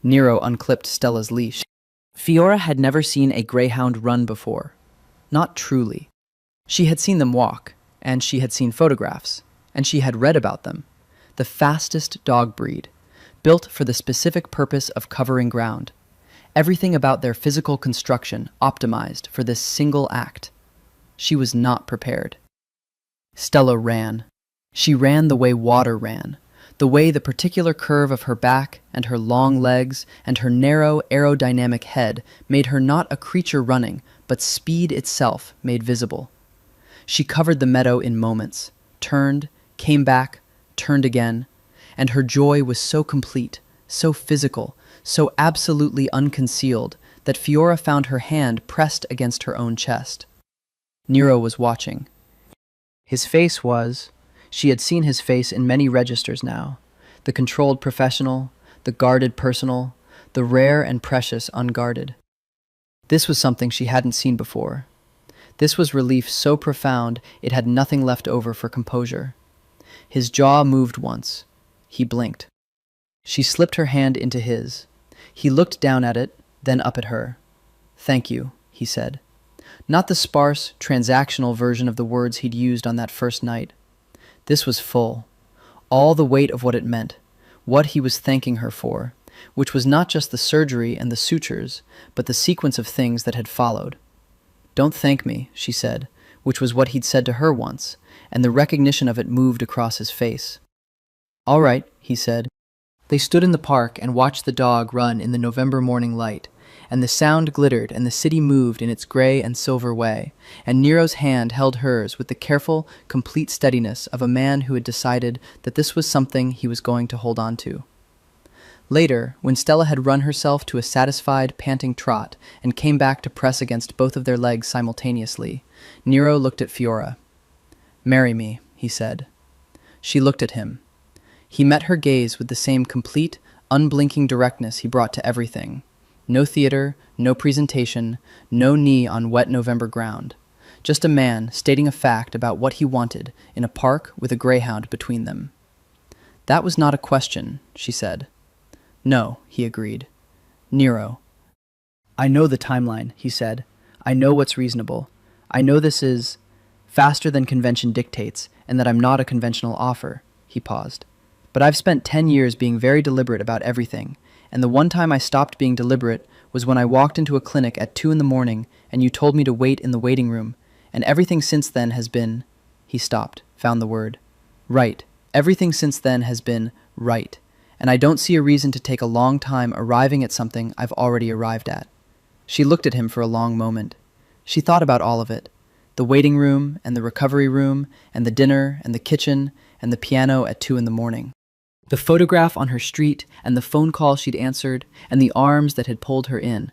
Speaker 2: Nero unclipped Stella's leash. Fiora had never seen a greyhound run before. Not truly. She had seen them walk, and she had seen photographs, and she had read about them. The fastest dog breed, built for the specific purpose of covering ground. Everything about their physical construction optimized for this single act. She was not prepared. Stella ran. She ran the way water ran, the way the particular curve of her back and her long legs and her narrow aerodynamic head made her not a creature running, but speed itself made visible. She covered the meadow in moments, turned, came back, turned again, and her joy was so complete, so physical, so absolutely unconcealed that Fiora found her hand pressed against her own chest. Nero was watching. His face was, she had seen his face in many registers now, the controlled professional, the guarded personal, the rare and precious unguarded. This was something she hadn't seen before. This was relief so profound it had nothing left over for composure. His jaw moved once. He blinked. She slipped her hand into his. He looked down at it, then up at her. "Thank you," he said. Not the sparse, transactional version of the words he'd used on that first night. This was full. All the weight of what it meant, what he was thanking her for, which was not just the surgery and the sutures, but the sequence of things that had followed. "Don't thank me," she said, which was what he'd said to her once, and the recognition of it moved across his face. "All right," he said. They stood in the park and watched the dog run in the November morning light, and the sound glittered and the city moved in its gray and silver way, and Nero's hand held hers with the careful, complete steadiness of a man who had decided that this was something he was going to hold on to. Later, when Stella had run herself to a satisfied, panting trot and came back to press against both of their legs simultaneously, Nero looked at Fiora. "Marry me," he said. She looked at him. He met her gaze with the same complete, unblinking directness he brought to everything. No theater, no presentation, no knee on wet November ground. Just a man stating a fact about what he wanted in a park with a greyhound between them. "That was not a question," she said. "No," he agreed. "Nero." "I know the timeline," he said. "I know what's reasonable. I know this is faster than convention dictates, and that I'm not a conventional offer." He paused. "But I've spent 10 years being very deliberate about everything, and the one time I stopped being deliberate was when I walked into a clinic at 2 in the morning and you told me to wait in the waiting room, and everything since then has been—" He stopped, found the word. "Right. Everything since then has been right. And I don't see a reason to take a long time arriving at something I've already arrived at." She looked at him for a long moment. She thought about all of it. The waiting room, and the recovery room, and the dinner, and the kitchen, and the piano at 2 in the morning. The photograph on her street, and the phone call she'd answered, and the arms that had pulled her in.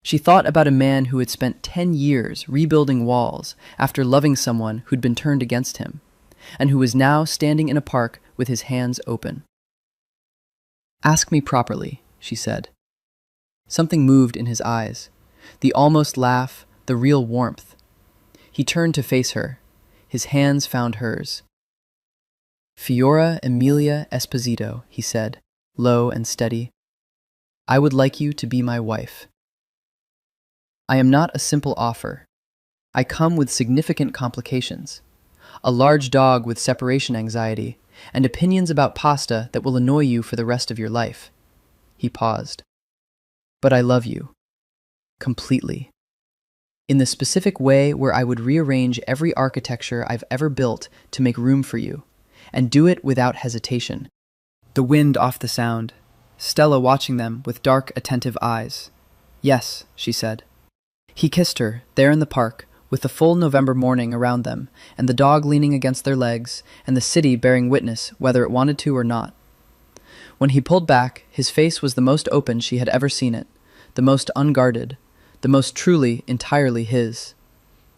Speaker 2: She thought about a man who had spent 10 years rebuilding walls after loving someone who'd been turned against him, and who was now standing in a park with his hands open. "Ask me properly," she said. Something moved in his eyes. The almost laugh, the real warmth. He turned to face her. His hands found hers. "Fiora Emilia Esposito," he said, low and steady. "I would like you to be my wife. I am not a simple offer. I come with significant complications. A large dog with separation anxiety, and opinions about pasta that will annoy you for the rest of your life." He paused. "But I love you. Completely. In the specific way where I would rearrange every architecture I've ever built to make room for you, and do it without hesitation." The wind off the sound. Stella watching them with dark, attentive eyes. "Yes," she said. He kissed her, there in the park, with the full November morning around them, and the dog leaning against their legs, and the city bearing witness whether it wanted to or not. When he pulled back, his face was the most open she had ever seen it, the most unguarded, the most truly, entirely his.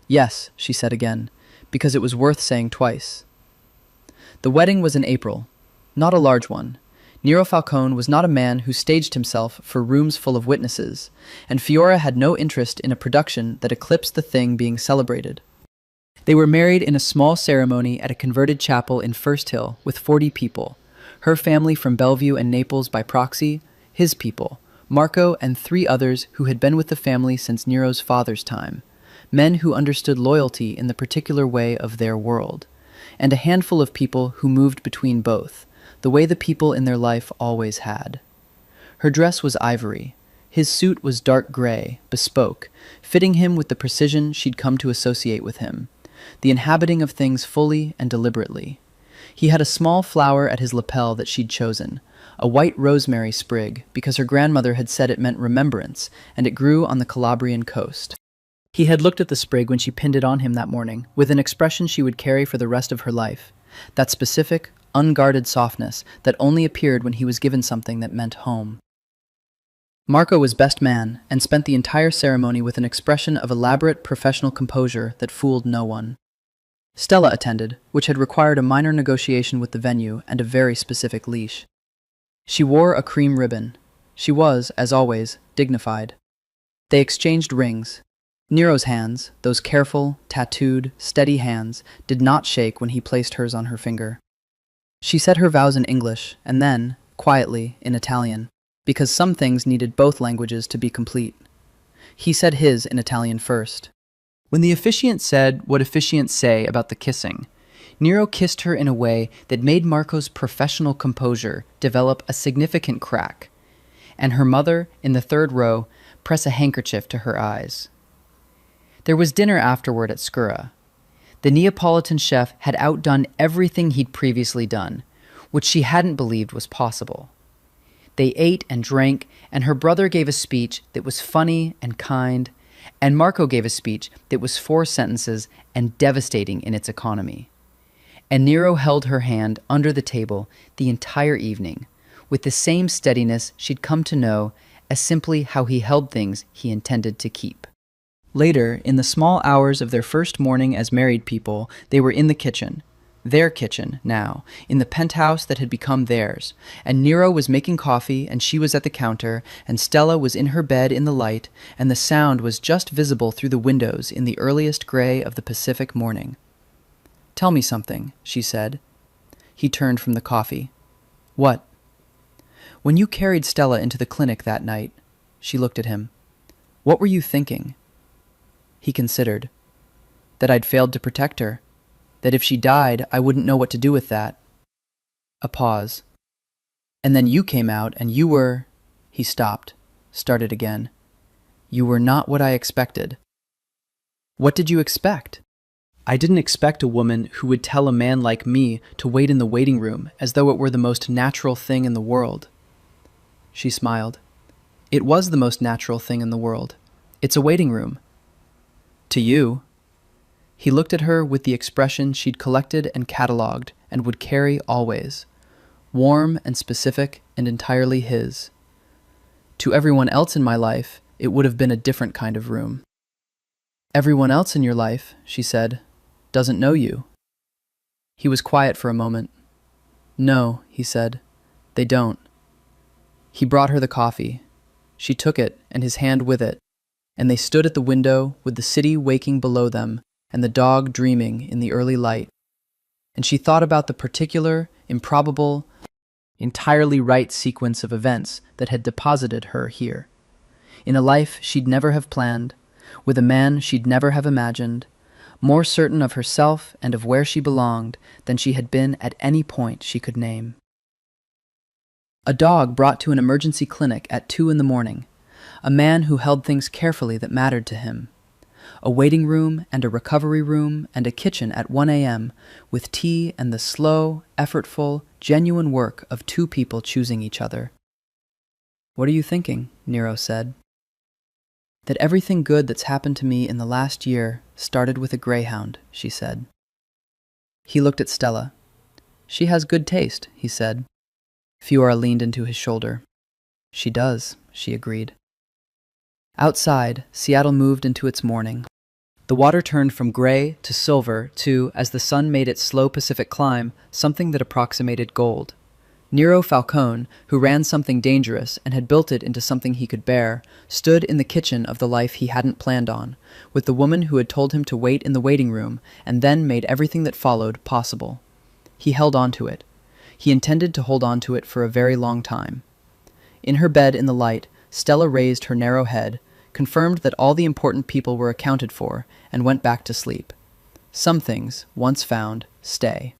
Speaker 2: "Yes," she said again, because it was worth saying twice. The wedding was in April, not a large one. Nero Falcone was not a man who staged himself for rooms full of witnesses, and Fiora had no interest in a production that eclipsed the thing being celebrated. They were married in a small ceremony at a converted chapel in First Hill with 40 people, her family from Bellevue and Naples by proxy, his people, Marco and 3 others who had been with the family since Nero's father's time, men who understood loyalty in the particular way of their world, and a handful of people who moved between both, the way the people in their life always had. Her dress was ivory. His suit was dark gray, bespoke, fitting him with the precision she'd come to associate with him, the inhabiting of things fully and deliberately. He had a small flower at his lapel that she'd chosen, a white rosemary sprig, because her grandmother had said it meant remembrance, and it grew on the Calabrian coast. He had looked at the sprig when she pinned it on him that morning, with an expression she would carry for the rest of her life, that specific, unguarded softness that only appeared when he was given something that meant home. Marco was best man, and spent the entire ceremony with an expression of elaborate professional composure that fooled no one. Stella attended, which had required a minor negotiation with the venue and a very specific leash. She wore a cream ribbon. She was, as always, dignified. They exchanged rings. Nero's hands, those careful, tattooed, steady hands, did not shake when he placed hers on her finger. She said her vows in English, and then, quietly, in Italian, because some things needed both languages to be complete. He said his in Italian first. When the officiant said what officiants say about the kissing, Nero kissed her in a way that made Marco's professional composure develop a significant crack, and her mother, in the 3rd row, press a handkerchief to her eyes. There was dinner afterward at Skura. The Neapolitan chef had outdone everything he'd previously done,
Speaker 1: which she hadn't believed was possible. They ate and drank, and her brother gave a speech that was funny and kind, and Marco gave a speech that was 4 sentences and devastating in its economy. And Nero held her hand under the table the entire evening, with the same steadiness she'd come to know as simply how he held things he intended to keep.
Speaker 2: Later, in the small hours of their first morning as married people, they were in the kitchen. Their kitchen, now, in the penthouse that had become theirs, and Nero was making coffee, and she was at the counter, and Stella was in her bed in the light, and the sound was just visible through the windows in the earliest gray of the Pacific morning. "Tell me something," she said. He turned from the coffee. "What?" "When you carried Stella into the clinic that night," she looked at him, "what were you thinking?" He considered. "That I'd failed to protect her. That if she died, I wouldn't know what to do with that." A pause. "And then you came out, and you were—" He stopped, started again. "You were not what I expected." "What did you expect?" "I didn't expect a woman who would tell a man like me to wait in the waiting room as though it were the most natural thing in the world." She smiled. "It was the most natural thing in the world. It's a waiting room." "To you." He looked at her with the expression she'd collected and catalogued and would carry always, warm and specific and entirely his. "To everyone else in my life, it would have been a different kind of room." "Everyone else in your life," she said, "doesn't know you." He was quiet for a moment. "No," he said, "they don't." He brought her the coffee. She took it, and his hand with it, and they stood at the window with the city waking below them and the dog dreaming in the early light. And she thought about the particular, improbable, entirely right sequence of events that had deposited her here, in a life she'd never have planned, with a man she'd never have imagined, more certain of herself and of where she belonged than she had been at any point she could name. A dog brought to an emergency clinic at 2 a.m, a man who held things carefully that mattered to him, a waiting room and a recovery room and a kitchen at 1 a.m, with tea and the slow, effortful, genuine work of 2 people choosing each other. "What are you thinking?" Nero said. "That everything good that's happened to me in the last year started with a greyhound," she said. He looked at Stella. "She has good taste," he said. Fiora leaned into his shoulder. "She does," she agreed. Outside, Seattle moved into its morning. The water turned from gray to silver to, as the sun made its slow Pacific climb, something that approximated gold. Nero Falcone, who ran something dangerous and had built it into something he could bear, stood in the kitchen of the life he hadn't planned on, with the woman who had told him to wait in the waiting room and then made everything that followed possible. He held on to it. He intended to hold on to it for a very long time. In her bed in the light, Stella raised her narrow head, confirmed that all the important people were accounted for, and went back to sleep. Some things, once found, stay.